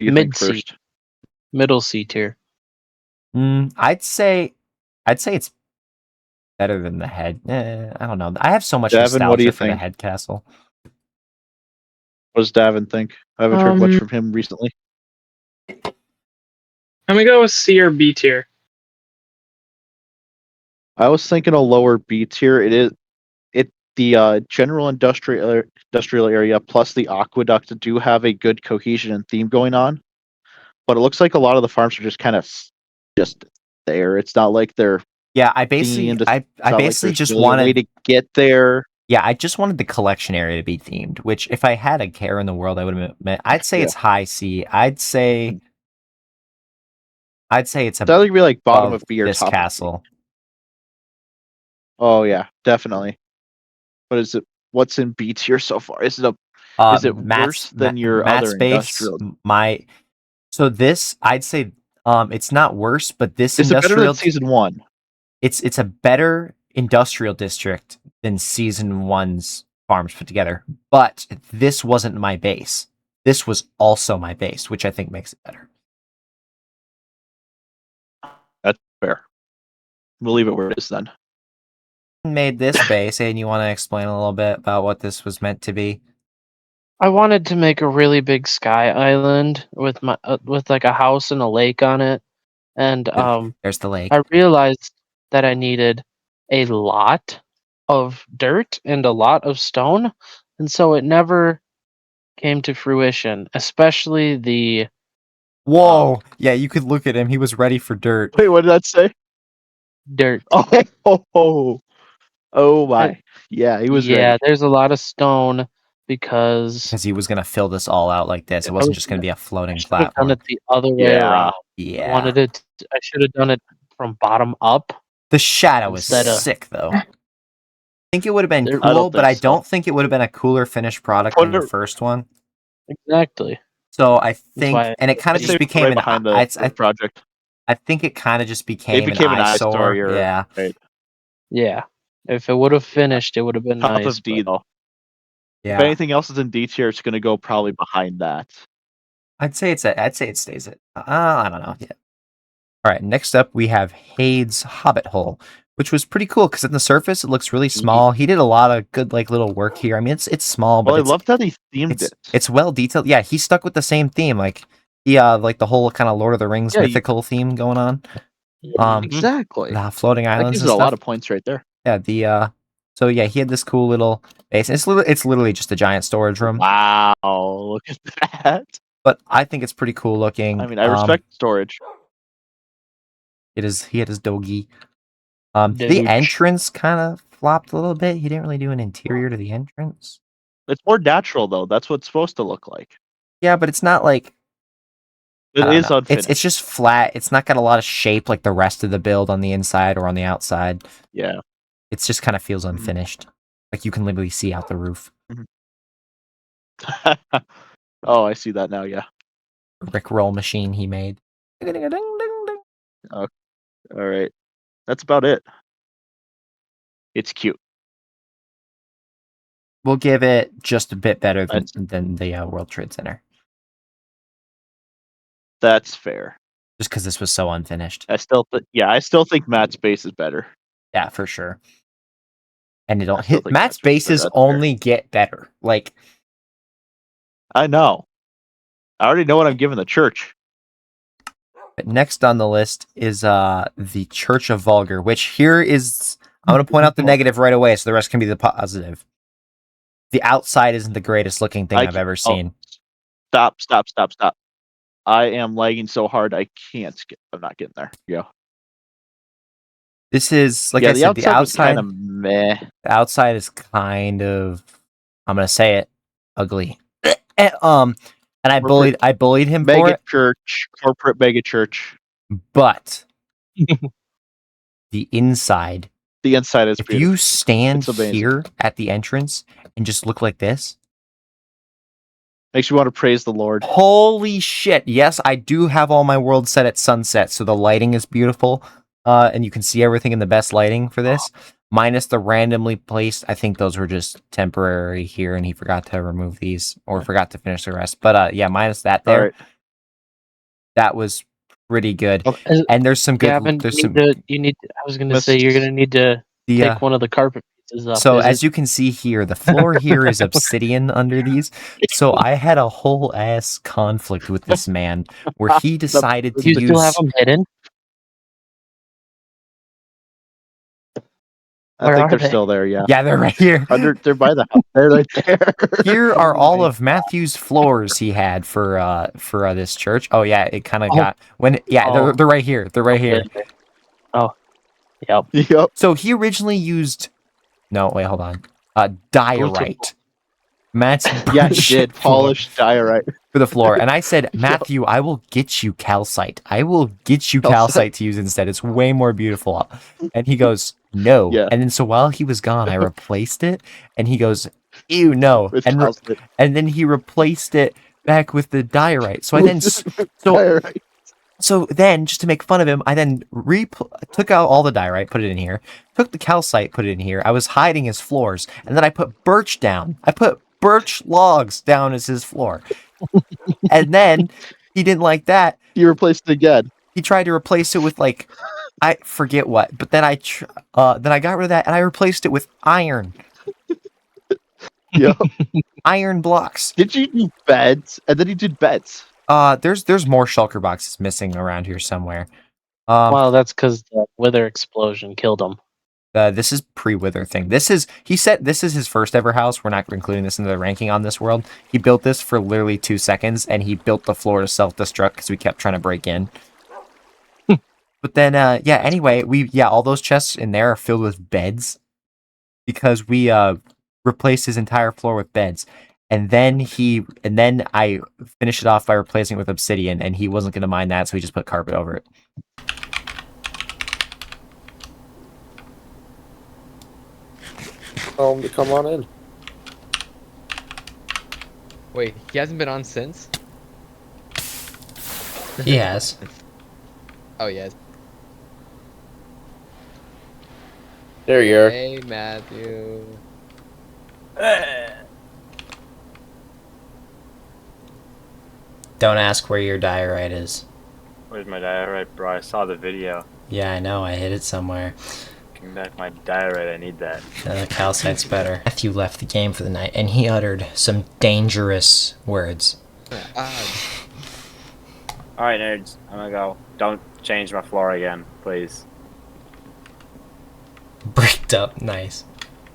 Mid C, middle C tier. I'd say it's better than the head. I don't know. I have so much nostalgia what do you for think? the head castle. What does Davin think? I haven't heard much from him recently. I'm gonna go with C or B tier. I was thinking a lower B tier. The general industrial area plus the aqueduct do have a good cohesion and theme going on, but it looks like a lot of the farms are just kind of just there. It's not like they're I basically just really wanted a way to get there. Yeah, I just wanted the collection area to be themed. Which, if I had a care in the world, I would have. I'd say it's high C. I'd say it's That would be like bottom of B or this top castle. Oh yeah, definitely. What is it? What's in B tier so far? Is it worse than your other industrial? So this, I'd say, it's not worse, but this is industrial. Better than season 1? It's a better industrial district than season 1's farms put together. But this wasn't my base. This was also my base, which I think makes it better. That's fair. We'll leave it where it is then. Made this base, and you want to explain a little bit about what this was meant to be? I wanted to make a really big sky island with with like a house and a lake on it, and there's the lake. I realized that I needed a lot of dirt and a lot of stone, and so it never came to fruition. Especially the Whoa! Yeah, you could look at him. He was ready for dirt. Wait, what did that say? Dirt. Oh my. Yeah, he was Yeah, ready. there's a lot of stone because Because he was going to fill this all out like this. It wasn't just going to be a I floating should have done platform. it the other way Yeah. around. Yeah. I wanted it. I should have done it from bottom up. The shadow is Instead of- sick, though. I think it would have been There- I cool, don't but I think so. don't think it would have been a cooler finished product Put than the it- first one. Exactly. So I think, why- and it kind of I'd just say became right an. behind the I project. think it kind of just became, became an eyesore, eyesore. you're Yeah. right. Yeah. If it would have finished, it would have been Top nice. of D but- though. Yeah. If anything else is in D tier, it's gonna go probably behind that. I'd say it stays at. I don't know. Yeah. All right. Next up, we have Hade's Hobbit Hole, which was pretty cool because on the surface it looks really small. He did a lot of good like little work here. I mean, it's small, but Well, I it's, loved how they themed it. it's well detailed. Yeah, he stuck with the same theme. Like like the whole kind of Lord of the Rings Yeah, mythical theme going on. Exactly. The floating That islands gives and it a stuff. lot of points right there. Yeah. So yeah, he had this cool little base. It's literally just a giant storage room. Wow, look at that. But I think it's pretty cool looking. I mean, I respect storage. He had his doggy. The Doge. entrance kind of flopped a little bit. He didn't really do an interior to the entrance. It's more natural though. That's what it's supposed to look like. Yeah, but it's not like It I don't is know. unfinished. It's just flat. It's not got a lot of shape like the rest of the build on the inside or on the outside. Yeah. It's just kind of feels unfinished. Like you can literally see out the roof. Oh, I see that now. Yeah. Rickroll machine he made. All right. That's about it. It's cute. We'll give it just a bit better That's- than the World Trade Center. That's fair. Just because this was so unfinished. I still think Matt's base is better. Yeah, for sure. And I it'll still hit think Matt's that's fair, bases that's fair. only get better. Like I know. I already know what I'm giving the church. next on the list is the Church of Vulgar, which here is I'm gonna point out the negative right away, so the rest can be the positive. The outside isn't the greatest looking thing I've ever seen. Stop. I am lagging so hard I can't I'm not getting there. Yeah. This is like yeah, I the said, outside, the was outside kind of meh. the outside is kind of I'm gonna say it ugly. And I bullied him for Mega it, church, corporate mega church. but the inside. The inside is If beautiful. you stand It's amazing. here at the entrance and just look like this, Makes you want to praise the Lord. holy shit! Yes, I do have all my worlds set at sunset, so the lighting is beautiful, and you can see everything in the best lighting for this. Minus the randomly placed. I think those were just temporary here, and he forgot to remove these or forgot to finish the rest. But yeah, minus that there. All right. That was pretty good. Oh, And there's some good. Gavin, There's you some need to, you need. I was gonna say you're gonna need to the take one of the carpet pieces off. So Is as it- you can see here, the floor here is obsidian under these. So I had a whole ass conflict with this man where he decided to do you use. still have them hidden? I Where think are they're they? still there. Yeah. Yeah, they're right here. They're by the house. They're right there. Here are all of Matthew's floors he had for this church. Oh yeah, it kind of got when Oh. they're right here. They're right here. Oh, yep. Yep. So he originally used. No, wait, hold on. Diorite. Matt's Yeah, he did. Polished diorite. for the floor. And I said, Matthew, I will get you calcite. I will get you calcite to use instead. It's way more beautiful. And he goes, no. Yeah. And then so while he was gone, I replaced it. And he goes, ew, no. With And calcite. and then he replaced it back with the diorite. So I then Diorite. so then, just to make fun of him, I then took out all the diorite, put it in here, took the calcite, put it in here. I was hiding his floors, and then I put birch down. I put birch logs down as his floor. And then he didn't like that. You replaced it again. He tried to replace it with like I forget what, but then I got rid of that and I replaced it with iron. Yeah. Iron blocks. Did you do beds? And then you did beds. There's more shulker boxes missing around here somewhere. Well, that's because the wither explosion killed him. This is pre-wither thing. He said this is his first ever house. We're not including this into the ranking on this world. He built this for literally 2 seconds, and he built the floor to self-destruct because we kept trying to break in. But then, yeah. Anyway, all those chests in there are filled with beds because we replaced his entire floor with beds. And then I finished it off by replacing it with obsidian, and he wasn't going to mind that, so he just put carpet over it. Tell him to come on in. Wait, he hasn't been on since? He has. Oh, yes. There you are. Hey, Matthew. Don't ask where your diorite is. Where's my diorite, bro? I saw the video. Yeah, I know. I hid it somewhere. Give me back my diorite. I need that. The calcite's better. Matthew left the game for the night, and he uttered some dangerous words. Alright, nerds. I'm gonna go. Don't change my floor again, please. Bricked up. Nice.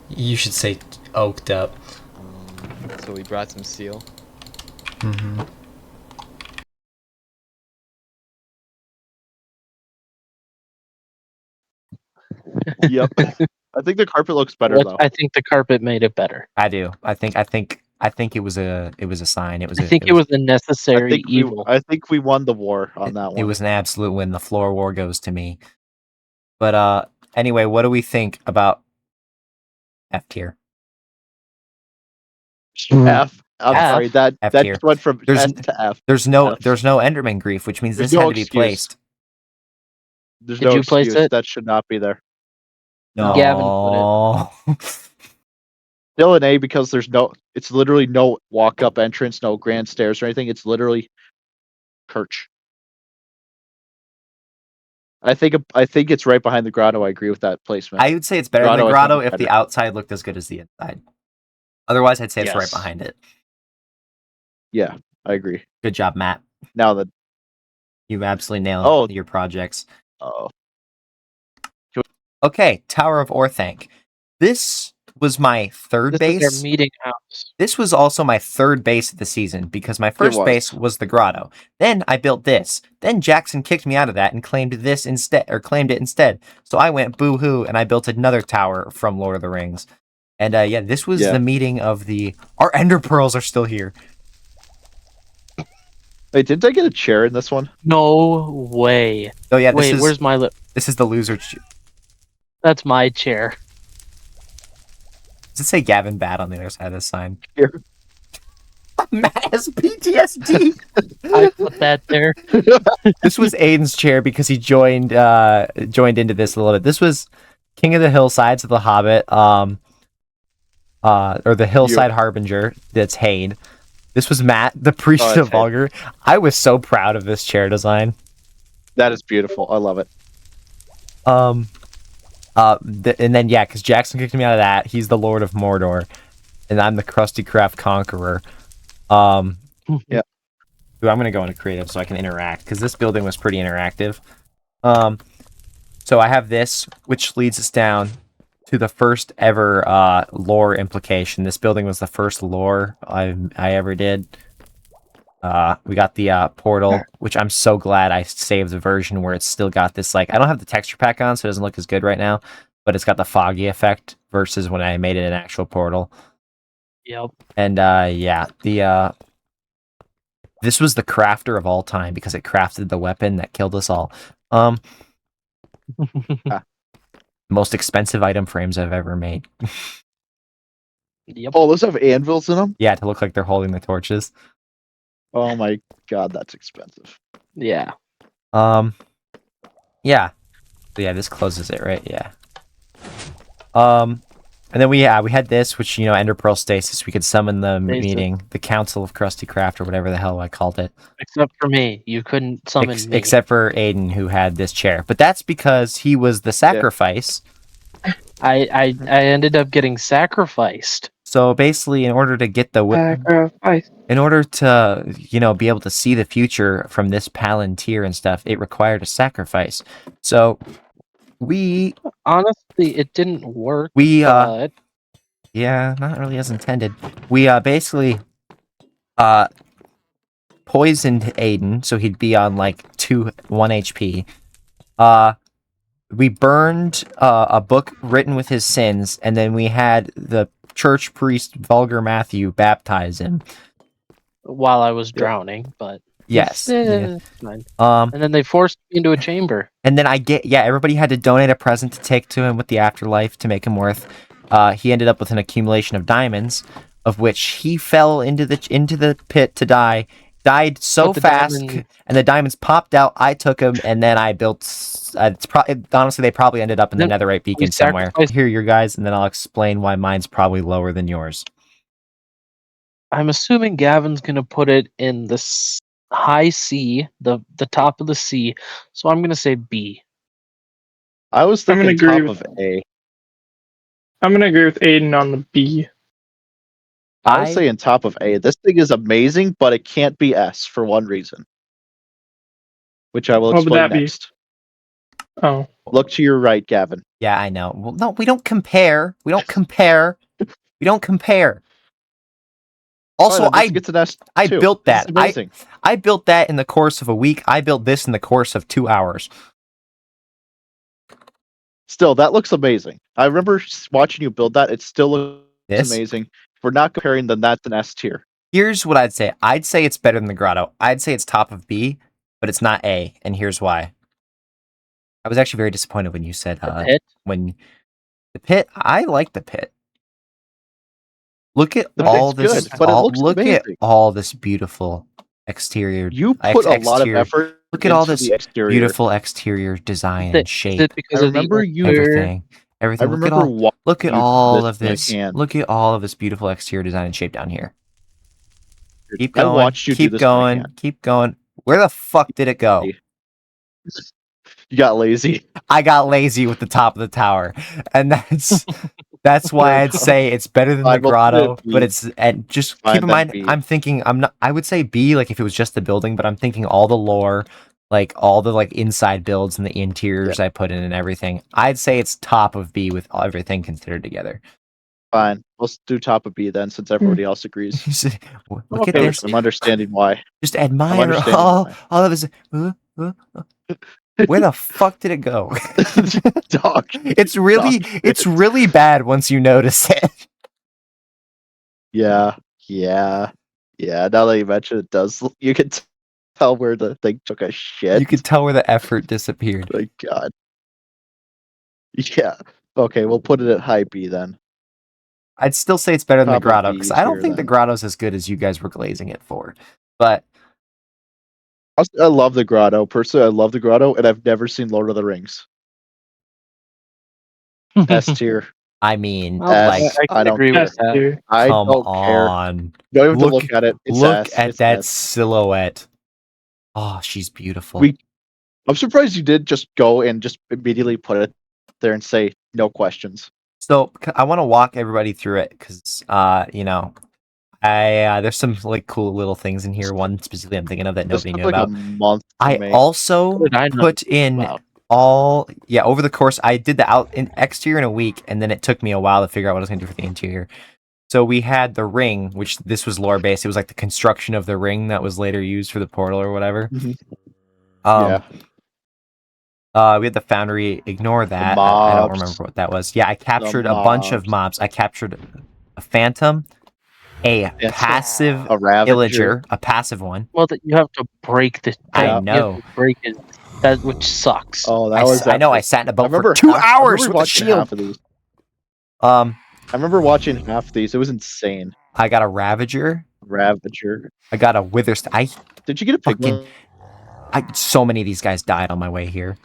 You should say oaked up. So we brought some steel. Mm-hmm. Yep. I think the carpet looks better though. I think the carpet made it better. I do. I think it was a sign. It was. I think it was a necessary I evil. I think we won the war on that one. It was an absolute win. The floor war goes to me. But anyway, what do we think about F tier? F. I'm F. sorry. That F tier. just went from There's S to F. There's no F. Enderman grief, which means There's this no had to be excuse. placed. There's Did no you place excuse. it? That should not be there. No. Gavin Still an A because it's literally no walk up entrance, no grand stairs or anything. It's literally perch. I think it's right behind the grotto. I agree with that placement. I would say it's better than Grotto, the I grotto think, if is the better. outside looked as good as the inside. Otherwise, I'd say it's right Yes. behind it. Yeah, I agree. Good job, Matt. Now that You absolutely nailed your projects. Okay, Tower of Orthanc. This was my third This base. is our meeting house. This was also my third base of the season because my first was. base was the grotto. Then I built this. Then Jackson kicked me out of that and claimed it instead. So I went boo hoo and I built another tower from Lord of the Rings. And this was the meeting of our Ender Pearls are still here. Wait, didn't I get a chair in this one? No way. Oh yeah, Wait, where's my this is the loser. That's my chair. Does it say Gavin Bad on the other side of this sign? Here. Matt has PTSD. I put that there. This was Aiden's chair because he joined into this a little bit. This was King of the Hillsides of the Hobbit, or the Hillside Harbinger. That's Hayde. This was Matt, the Priest of Vulgar. I was so proud of this chair design. That is beautiful. I love it. And then because Jackson kicked me out of that. He's the Lord of Mordor, and I'm the KrustyKraft Conqueror. Yeah. Ooh, I'm gonna go into creative so I can interact because this building was pretty interactive. So I have this, which leads us down to the first ever lore implication. This building was the first lore I ever did. We got the portal, which I'm so glad I saved the version where it's still got this, I don't have the texture pack on, so it doesn't look as good right now, but it's got the foggy effect versus when I made it an actual portal. Yep. And this was the crafter of all time because it crafted the weapon that killed us all. Most expensive item frames I've ever made. Yep. Oh, those have anvils in them? Yeah, to look like they're holding the torches. Oh my god, that's expensive. Yeah. Yeah. So yeah, this closes it, right? Yeah. And then we had this, which, Ender Pearl Stasis. We could summon the meeting, the Council of KrustyKraft, or whatever the hell I called it. Except for me. You couldn't summon me. Except for Aiden, who had this chair. But that's because he was the sacrifice. I ended up getting sacrificed. So basically, in order to get in order to, be able to see the future from this Palantir and stuff, it required a sacrifice. So we Honestly, it didn't work. We, but yeah, not really as intended. We basically poisoned Aiden, so he'd be on like 1 HP. We burned a book written with his sins, and then we had the church priest Vulgar Matthew baptize him. while I was drowning, but Yes. Yeah. fine. And then they forced me into a chamber. And then everybody had to donate a present to take to him with the afterlife to make him worth. He ended up with an accumulation of diamonds, of which he fell into the pit to die. Died so fast, and the diamonds popped out. I took them, and then I built. Honestly, they probably ended up in the Netherite beacon somewhere. Here, you guys, and then I'll explain why mine's probably lower than yours. I'm assuming Gavin's gonna put it in the high C, the top of the C. So I'm gonna say B. I was I'm gonna thinking agree top with of A. I'm gonna agree with Aiden on the B. I was saying top of A. This thing is amazing, but it can't be S for one reason, which I will What would explain that be? next. Oh, Look to your right, Gavin. Yeah, I know. Well, no, we don't compare. We don't compare. We don't compare. Also, Fine, this gets an S I too. built This that. is amazing. I built that in the course of a week. I built this in the course of 2 hours. Still, that looks amazing. I remember watching you build that. It still looks amazing. If we're not comparing, then that's an S tier. Here's what I'd say. I'd say it's better than the grotto. I'd say it's top of B, but it's not A, and here's why. I was actually very disappointed when you said the pit. When the pit. I like the pit. Look at The all pit's this. good, but it looks look amazing. at all this beautiful exterior. You put a lot of exterior. effort. Look at all into this the exterior. beautiful exterior design and shape. Is it because I of the remember you. Everything. I Look remember at you all this of this. in my hand. Look at all of this beautiful exterior design and shape down here. Keep I going. watched you do Keep this in my going. hand. Keep going. Where the fuck did it go? You got lazy. I got lazy with the top of the tower, and that's why I'd say it's better than the Fine, we'll put it grotto. B. But it's and just Fine, keep in then mind, B. I'm thinking I'm not. I would say B, like if it was just the building, but I'm thinking all the lore, like all the like inside builds and the interiors I put in and everything. I'd say it's top of B with everything considered together. Fine. Let's do top of B then, since everybody else agrees. Look at Okay, this. I'm understanding why. Just admire understanding all why. of this. Where the fuck did it go? Dog. It's really bad once you notice it. Yeah. Now that you mention it, does you can tell where the thing took a shit. You could tell where the effort disappeared. My God. Yeah. Okay, we'll put it at high B then. I'd still say it's better than the Top of grotto B because I don't tier, think the then. grotto's as good as you guys were glazing it for. But I love the grotto. Personally, I love the grotto, and I've never seen Lord of the Rings. S tier. I mean, S. I I don't agree care. with that. I come don't care. on. Don't even have to look at it. It's Look S. at It's that S. silhouette. Oh, she's beautiful. I'm surprised you did just go and just immediately put it there and say no questions. So I want to walk everybody through it because, there's some like cool little things in here. One specifically I'm thinking of that This nobody took knew like about. a month to I make. also What did I not put in about? over the course. I did the exterior in a week, and then it took me a while to figure out what I was going to do for the interior. So we had the ring, which this was lore based. It was like the construction of the ring that was later used for the portal or whatever. Yeah. We had the foundry. Ignore that. I don't remember what that was. Yeah, I captured a bunch of mobs. I captured a phantom, a passive A Ravager. villager, a passive one. Well, that you have to break the. I You have know. to break it, which sucks. Oh, that was. I know. I sat in a boat for 2 hours with a shield. Half of these. I remember watching half of these. It was insane. I got a Ravager. Ravager. I got a Witherstone. Did you get a fucking? So many of these guys died on my way here.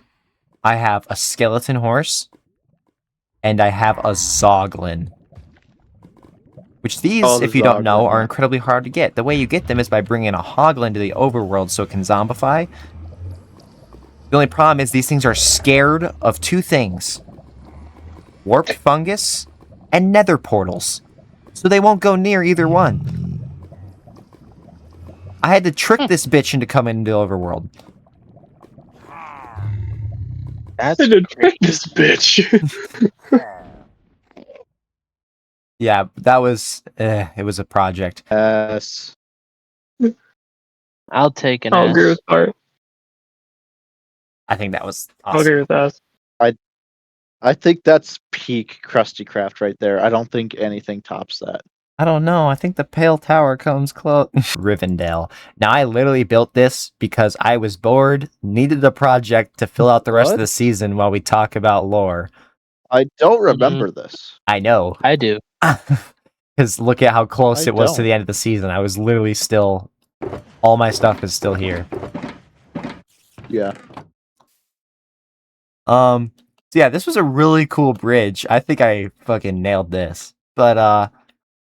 I have a skeleton horse, and I have a Zoglin. Which these, if you don't know, are incredibly hard to get. The way you get them is by bringing a Hoglin to the overworld so it can zombify. The only problem is these things are scared of two things. Warped fungus and nether portals. So they won't go near either one. I had to trick this bitch into coming into the overworld. That's I did great. this bitch. Yeah, that was it was a project. Yes. I'll take an I'll agree S. with Bart. I think that was I'll agree awesome. with that. I think that's peak KrustyKraft right there. I don't think anything tops that. I don't know. I think the Pale Tower comes close. Rivendell. Now, I literally built this because I was bored, needed a project to fill out the rest of What? the season while we talk about lore. I don't remember this. I know. I do. Because look at how close I it was to don't. the end of the season. I was literally still... All my stuff is still here. Yeah. So yeah, this was a really cool bridge. I think I fucking nailed this. But, I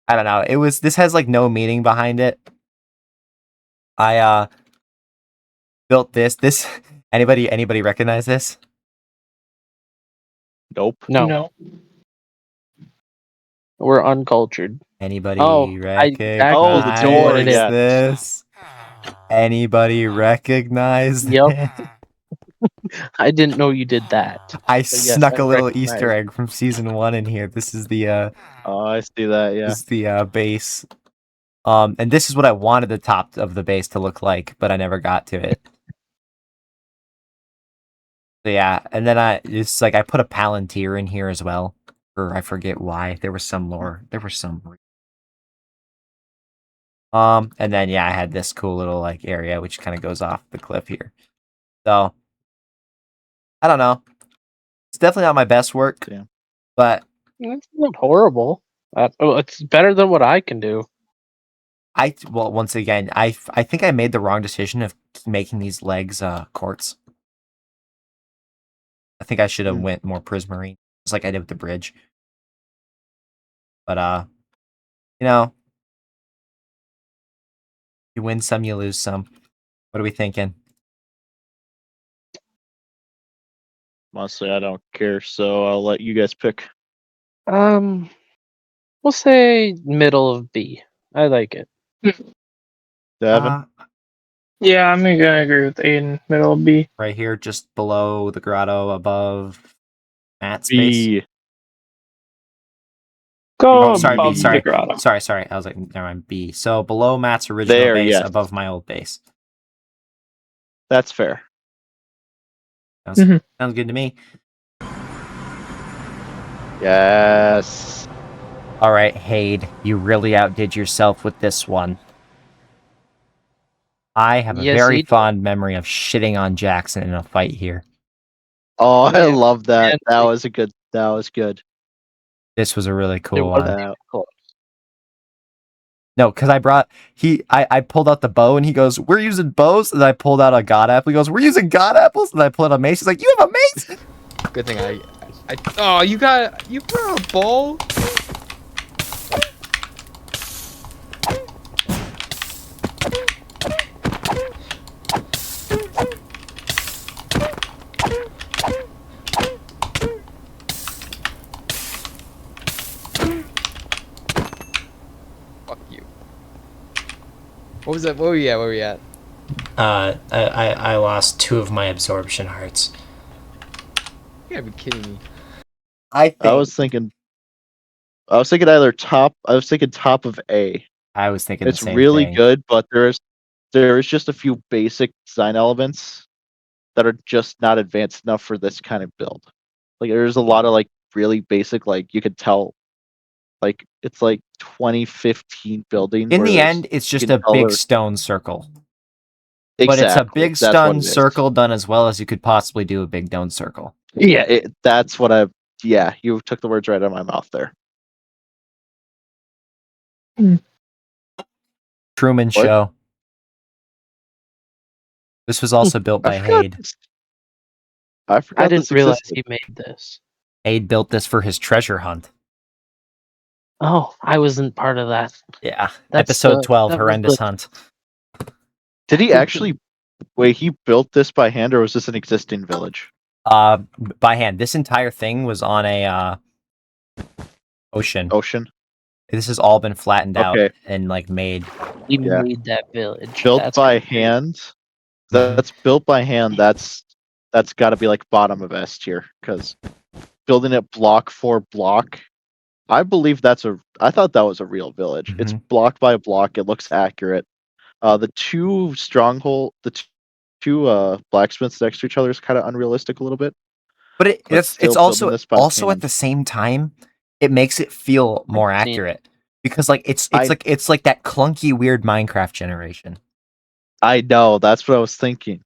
don't know. This has, like, no meaning behind it. I, built this. Anybody recognize this? Nope. No, we're uncultured. Anybody Oh, I Oh, the exactly what door, it is. yeah. this? Anybody recognize Yep. this? I didn't know you did that. I But yes, snuck I a little recognize. Easter egg from season 1 in here. This is the Oh, I see that, yeah. this is the base. And this is what I wanted the top of the base to look like, but I never got to it. So yeah, and then it's like I put a Palantir in here as well, or I forget why. There was some lore. There was some. And then yeah, I had this cool little like area which kind of goes off the cliff here. So I don't know. It's definitely not my best work, Yeah. but It's not horrible. It's better than what I can do. well, once again, I think I made the wrong decision of making these legs quartz. I think I should have went more prismarine, just like I did with the bridge. But you know, you win some, you lose some. What are we thinking? Honestly, I don't care, so I'll let you guys pick. We'll say middle of B. I like it. Devin? Yeah, I'm gonna agree with Aiden. Middle B. Right here, just below the grotto, above Matt's space. B. Go Oh, sorry, B. above the Sorry, grotto. sorry. I was like, never mind. B. So below Matt's original There, base, yes. above my old base. That's fair. Sounds good to me. Yes. All right, Hade, you really outdid yourself with this one. I have a Yes, very he did. fond memory of shitting on Jackson in a fight here. Oh, I Yeah. love that. And That like- was good. That was good. This was a really It cool wasn't one. even close. No, because I pulled out the bow and he goes, "We're using bows," and I pulled out a god apple. He goes, "We're using god apples," and I pulled out a mace. He's like, "You have a mace?" Good thing oh, you brought a bow? Fuck you. What was that? Where were we at? I lost 2 of my absorption hearts. You gotta be kidding me. I was thinking either top. I was thinking top of A. I was thinking It's the same really thing. good, but there is just a few basic design elements that are just not advanced enough for this kind of build. Like there's a lot of like really basic, like you could tell, like it's like 2015 building. In where the there's- end, it's you just can a tell big there's- stone circle. Exactly. But it's a big That's what stone it is. circle done as well as you could possibly do a big stone circle. Yeah, that's what I. Yeah, you took the words right out of my mouth there. Truman What? Show. This was also built by I forgot Hade. this- I forgot I didn't this realize existed. he made this. Hade built this for his treasure hunt. Oh, I wasn't part of that. Yeah. That's Episode the- 12, that was Horrendous the- Hunt. Did he actually? Wait, he built this by hand, or was this an existing village? By hand. This entire thing was on a ocean. Ocean. This has all been flattened out Okay. and like made. He Yeah. made that village. Built That's by crazy. hand. That's built by hand. That's that's got to be like bottom of S tier because building it block for block. I believe I thought that was a real village. It's block by block. It looks accurate. The two blacksmiths next to each other is kind of unrealistic a little bit. But it's still also building this by at hand. the same time, it makes it feel more accurate because like it's like that clunky weird Minecraft generation. I know, that's what I was thinking.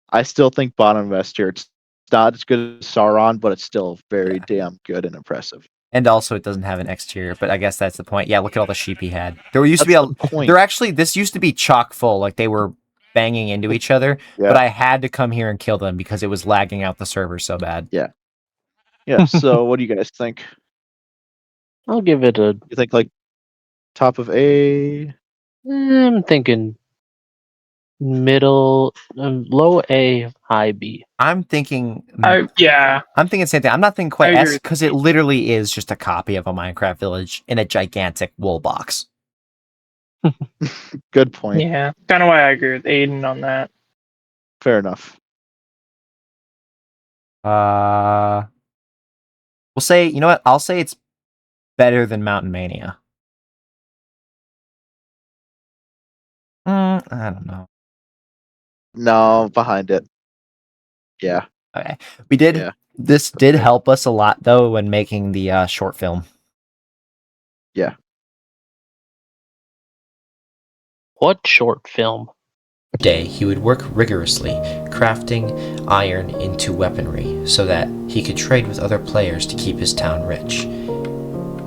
I still think bottom of S tier. It's not as good as Sauron, but it's still very damn good and impressive. And also, it doesn't have an exterior, but I guess that's the point. Yeah, look at all the sheep he had. There used to be this used to be chock full, like they were banging into each other. Yeah. But I had to come here and kill them because it was lagging out the server so bad. Yeah. Yeah. So, what do you guys think? I'll give it a. You think like top of A? I'm thinking middle, low A, high B. I'm thinking. Yeah. I'm thinking same thing. I'm not thinking quite I S agree. because it literally is just a copy of a Minecraft village in a gigantic wool box. Good point. Yeah. Kind of why I agree with Aiden on that. Fair enough. We'll say, you know what? I'll say it's better than Mountain Mania. I don't know. No, behind it. Yeah. Okay. We did. Yeah. This did help us a lot, though, when making the short film. Yeah. What short film? Day, he would work rigorously, crafting iron into weaponry so that he could trade with other players to keep his town rich.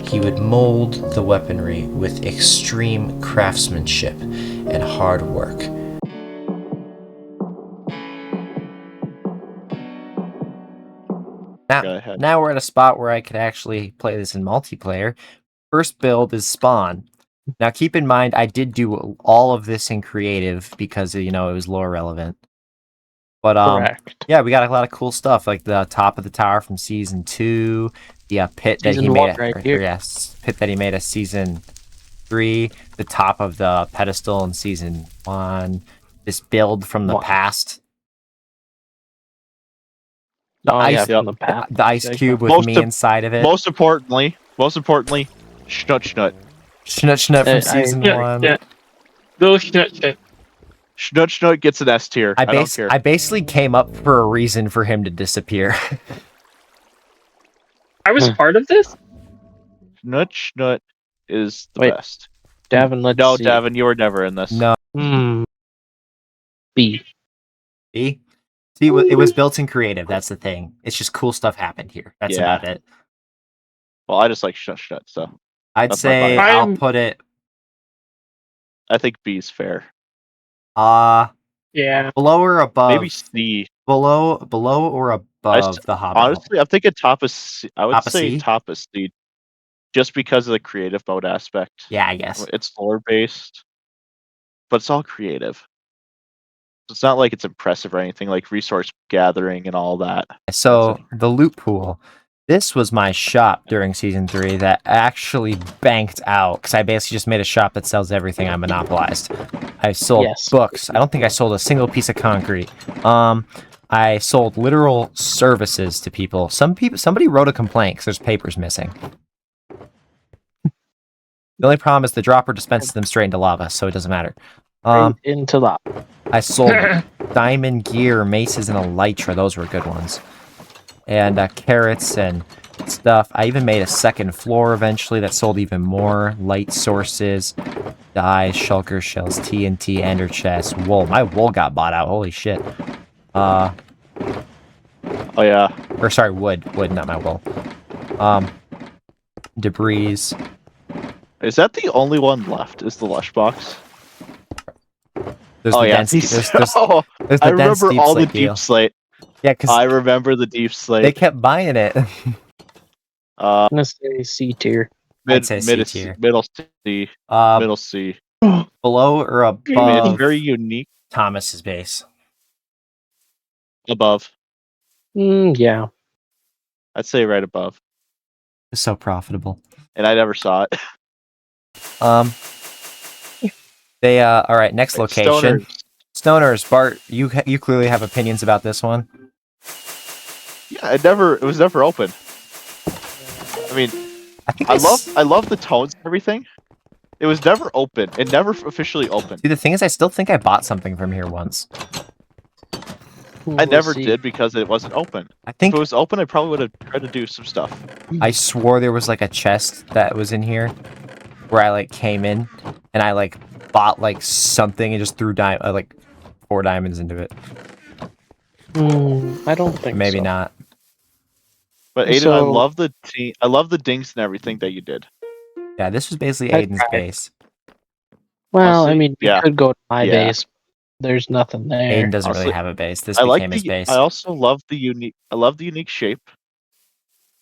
He would mold the weaponry with extreme craftsmanship and hard work. Now we're at a spot where I could actually play this in multiplayer. First build is Spawn. Now keep in mind, I did do all of this in creative because, it was lore relevant. But Correct. yeah, we got a lot of cool stuff, like the top of the tower from season 2, the pit that he made pit that he made a season 3, the top of the pedestal in season 1, this build from the past. The ice cube with me inside of it. Most importantly, Schnut. Schnut from season 1. Yeah. Little Schnut. Schnut gets an S tier. I don't care. I basically came up for a reason for him to disappear. I was part of this? Schnut is the best. Davin, let's see. Davin, you were never in this. No. B. B? See, it was built in creative. That's the thing. It's just cool stuff happened here. That's about it. Well, I just like Schnut, so. I'd say I'll put it. I think B is fair. Yeah. Below or above? Maybe C. Below or above the Hobbit? Honestly, I'm thinking top of C. I would Top of say C? top of C. Just because of the creative mode aspect. Yeah, I guess. It's lore based, but it's all creative. It's not like it's impressive or anything, like resource gathering and all that. So, the loot pool. This was my shop during season 3 that actually banked out because I basically just made a shop that sells everything I monopolized. I sold books. I don't think I sold a single piece of concrete. I sold literal services to people. Somebody wrote a complaint because there's papers missing. The only problem is the dropper dispenses them straight into lava, so it doesn't matter. Into lava. I sold diamond gear, maces, and elytra. Those were good ones. And carrots and stuff. I even made a second floor eventually that sold even more. Light sources, dyes, shulker shells, TNT, ender chests, wool. My wool got bought out. Holy shit. Oh yeah. Or sorry, wood. Wood, not my wool. Debris. Is that the only one left? Is the lush box? There's the dense, there's the I dense remember deep all the slate deal. deep slate. Yeah, because I remember the deep slate. they kept buying it. I'm gonna say C tier. I'd say C tier. Middle C. Middle C. Below or above? It's very unique. Thomas's base. Above. Yeah. I'd say right above. It's so profitable. And I never saw it. They all right. Next location. Stoners. Bart, you clearly have opinions about this one. It was never open. I mean, I think I love the tones and everything. It was never open. It never officially opened. See, the thing is, I still think I bought something from here once. I never did because it wasn't open. I If think it was open, I probably would have tried to do some stuff. I swore there was like a chest that was in here where I like came in and I like bought like something and just threw like 4 diamonds into it. I don't think Maybe so. not. But Aiden, So- I love the dinks and everything that you did. Yeah, this was basically I Aiden's tried. base. Well, I Honestly, mean, we yeah. could go to my Yeah. base. There's nothing there. Aiden doesn't really Honestly, have a base. This I like became his base. I also love the unique shape,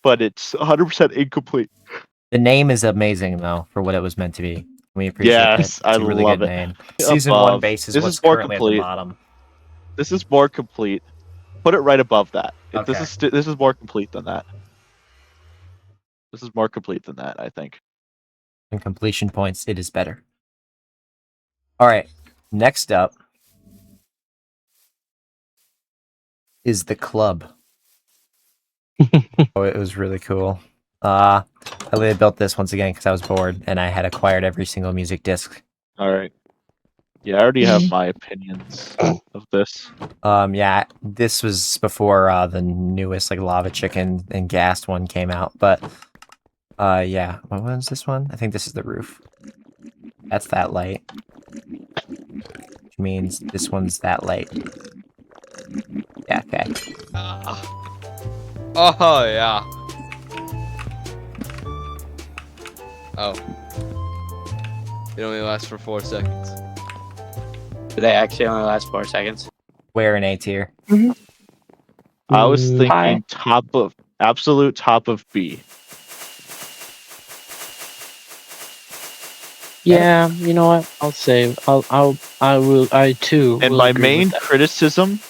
but it's 100% incomplete. The name is amazing though for what it was meant to be. We appreciate it. Yes, It's I a really love good it. name. Season 1 Above. base is This what's is more currently at complete. the bottom. This is more complete. Put it right above that. Okay. This is more complete than that. This is more complete than that, I think. In completion points, it is better. All right, next up is the club. Oh, it was really cool. I really built this once again because I was bored and I had acquired every single music disc. All right. Yeah, I already have my opinions of this. Yeah, this was before the newest like lava chicken and ghast one came out, but yeah, what was this one? I think this is the roof. That's that light. Which means this one's that light. Yeah, okay. Oh yeah. Oh. It only lasts for 4 seconds. Did they actually only last 4 seconds? Where in A tier? I was thinking Hi. absolute top of B. Yeah, you know what? I too. And will my agree with main that. criticism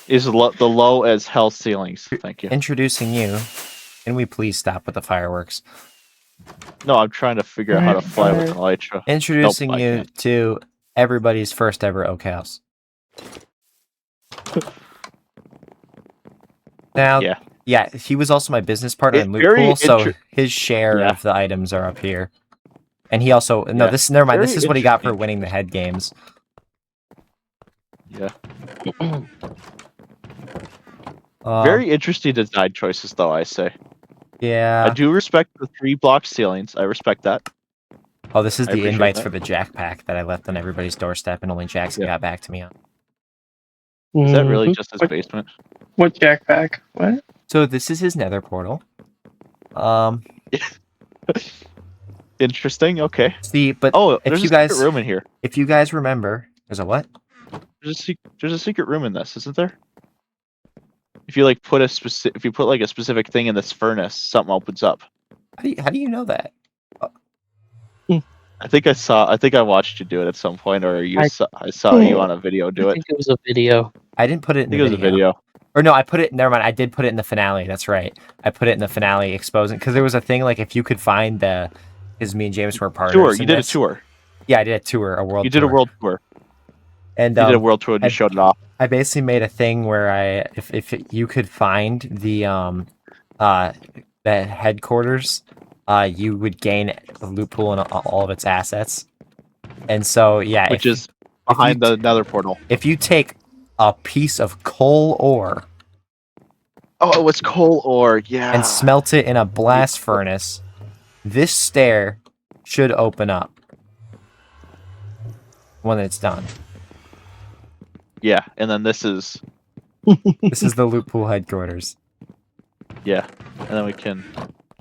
is the low as hell ceilings. Thank you. Introducing you. Can we please stop with the fireworks? No, I'm trying to figure out how to fly with an elytra. Introducing I you can't. to everybody's first ever Oak House. Now, yeah, he was also my business partner in Loot Pool, so his share of the items are up here. And he also never mind. This is what he got for winning the head games. Yeah. Very interesting design choices, though. I say. Yeah. I do respect the 3-block ceilings. I respect that. Oh, this is I the appreciate invites that. for the Jack Pack that I left on everybody's doorstep, and only Jackson got back to me on. Is that really just his basement? What jackpack? What? So this is his Nether portal. Interesting. Okay. See, but there's a secret room in here. If you guys remember, there's a what? There's a secret room in this, isn't there? If you like put like a specific thing in this furnace, something opens up. How do you know that? I think I watched you do it at some point, or I saw you on a video do I it. think it was a video. I didn't put it in the it was a video. Or no, I put it. Never mind. I did put it in the finale. That's right. I put it in the finale, exposing because there was a thing like if you could find because me and James were partners. Tour. You did a tour. Yeah, I did a tour, a world. You did a world tour. And you did a world tour and you showed it off. I basically made a thing where if you could find the headquarters, you would gain a loot pool and all of its assets. And so yeah, which is behind the Nether portal. If you take a piece of coal ore. Oh, it was coal ore, yeah. And smelt it in a blast furnace. This stair should open up when it's done. Yeah, and then this is the loot pool headquarters. Yeah, and then we can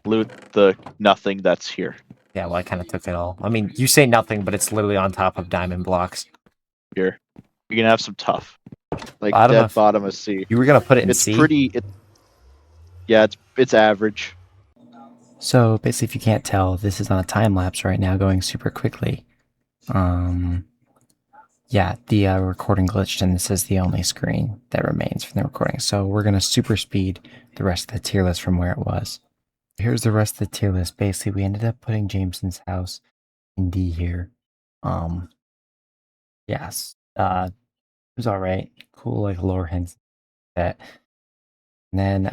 loot the nothing that's here. Yeah, well, I kind of took it all. I mean, you say nothing, but it's literally on top of diamond blocks. Here, you can have some tough, like bottom of C. You were gonna put it in C. It's pretty. Yeah, it's average. So basically, if you can't tell, this is on a time lapse right now, going super quickly. Yeah, the recording glitched, and this is the only screen that remains from the recording. So we're gonna super speed the rest of the tier list from where it was. Here's the rest of the tier list. Basically, we ended up putting Jameson's house in D here. Yes, it was all right. Cool, like lower hints that And then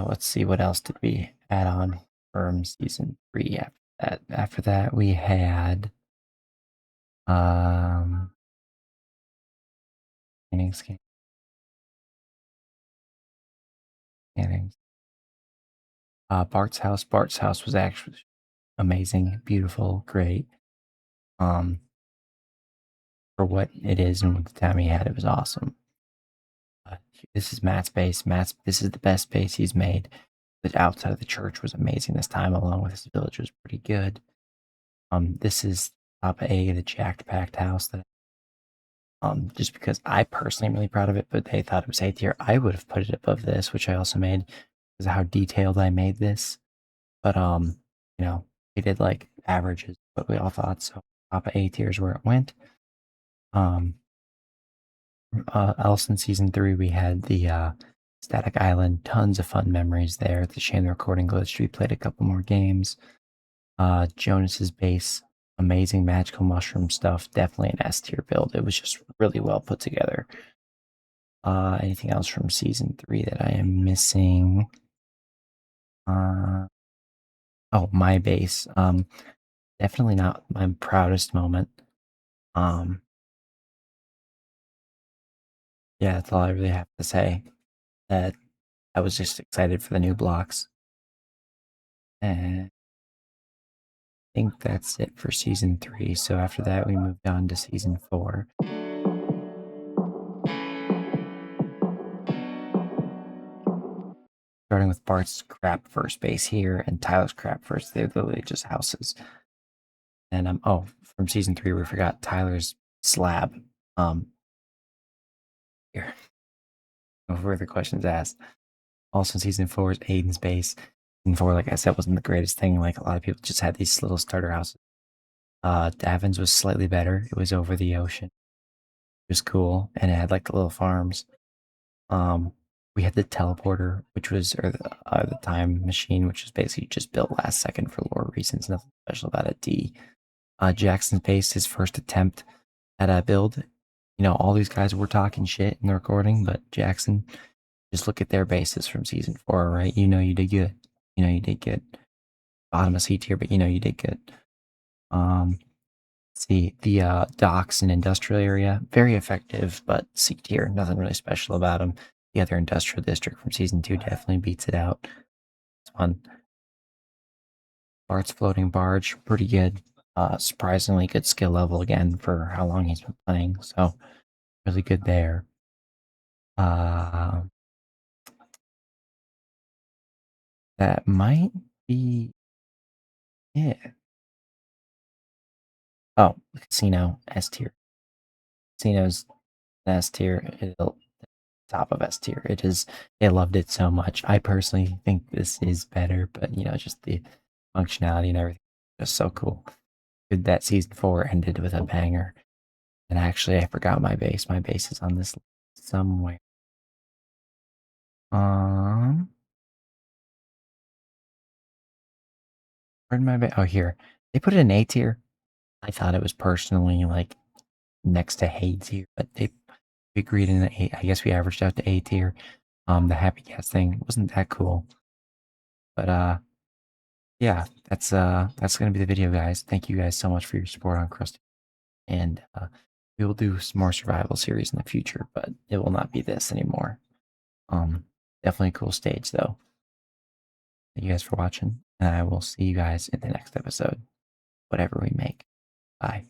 let's see, what else did we add on from season 3 after that? After that we had scannings. Bart's house. Bart's house was actually amazing, beautiful, great. For what it is and what the time he had, it was awesome. This is Matt's base. This is the best base he's made. The outside of the church was amazing this time, along with his village was pretty good. This is top A, the jacked packed house that just because I personally am really proud of it, but they thought it was A tier. I would have put it above this, which I also made because of how detailed I made this. But you know, they did like averages, what we all thought. So top A tier is where it went. Else in season 3 we had the Static Island, tons of fun memories there. It's a shame the recording glitched. We played a couple more games. Jonas's base, amazing magical mushroom stuff. Definitely an S tier build. It was just really well put together. Anything else from season 3 that I am missing? Oh, my base. Definitely not my proudest moment. Yeah, that's all I really have to say. That I was just excited for the new blocks. And I think that's it for season 3. So after that, we moved on to season 4. Starting with Bart's crap first base here and Tyler's crap first. They're literally just houses. And from season 3, we forgot Tyler's slab. Here. No further questions asked. Also, season 4 is Aiden's base. Season 4, like I said, wasn't the greatest thing. Like a lot of people just had these little starter houses. Davin's was slightly better. It was over the ocean. It was cool, and it had like the little farms. We had the teleporter, which was the time machine, which was basically just built last second for lore reasons. Nothing special about it. D. Jackson's base, his first attempt at a build. You know, all these guys were talking shit in the recording, but Jackson, just look at their bases from season 4, right? You know you did good. You know you did good. Bottom of C tier, but you know you did good. See the docks and industrial area, very effective, but C tier, nothing really special about them. The other industrial district from season 2 definitely beats it out. It's fun. Bart's floating barge, pretty good. Surprisingly good skill level again for how long he's been playing, so really good there. That might be it. Oh, casino S tier. Casino's S tier. It'll top of S tier. It is. They loved it so much. I personally think this is better, but you know, just the functionality and everything, just so cool. Good that season 4 ended with a banger. And actually, I forgot my base. My base is on this list somewhere. Where'd my base? Oh, here. They put it in A tier. I thought it was personally like next to A tier, but we agreed in the A. I guess we averaged out to A tier. The Happy Cats thing wasn't that cool, but yeah, that's gonna be the video, guys. Thank you guys so much for your support on Krusty, and we will do some more survival series in the future, but it will not be this anymore. Definitely a cool stage though. Thank you guys for watching, and I will see you guys in the next episode, whatever we make. Bye.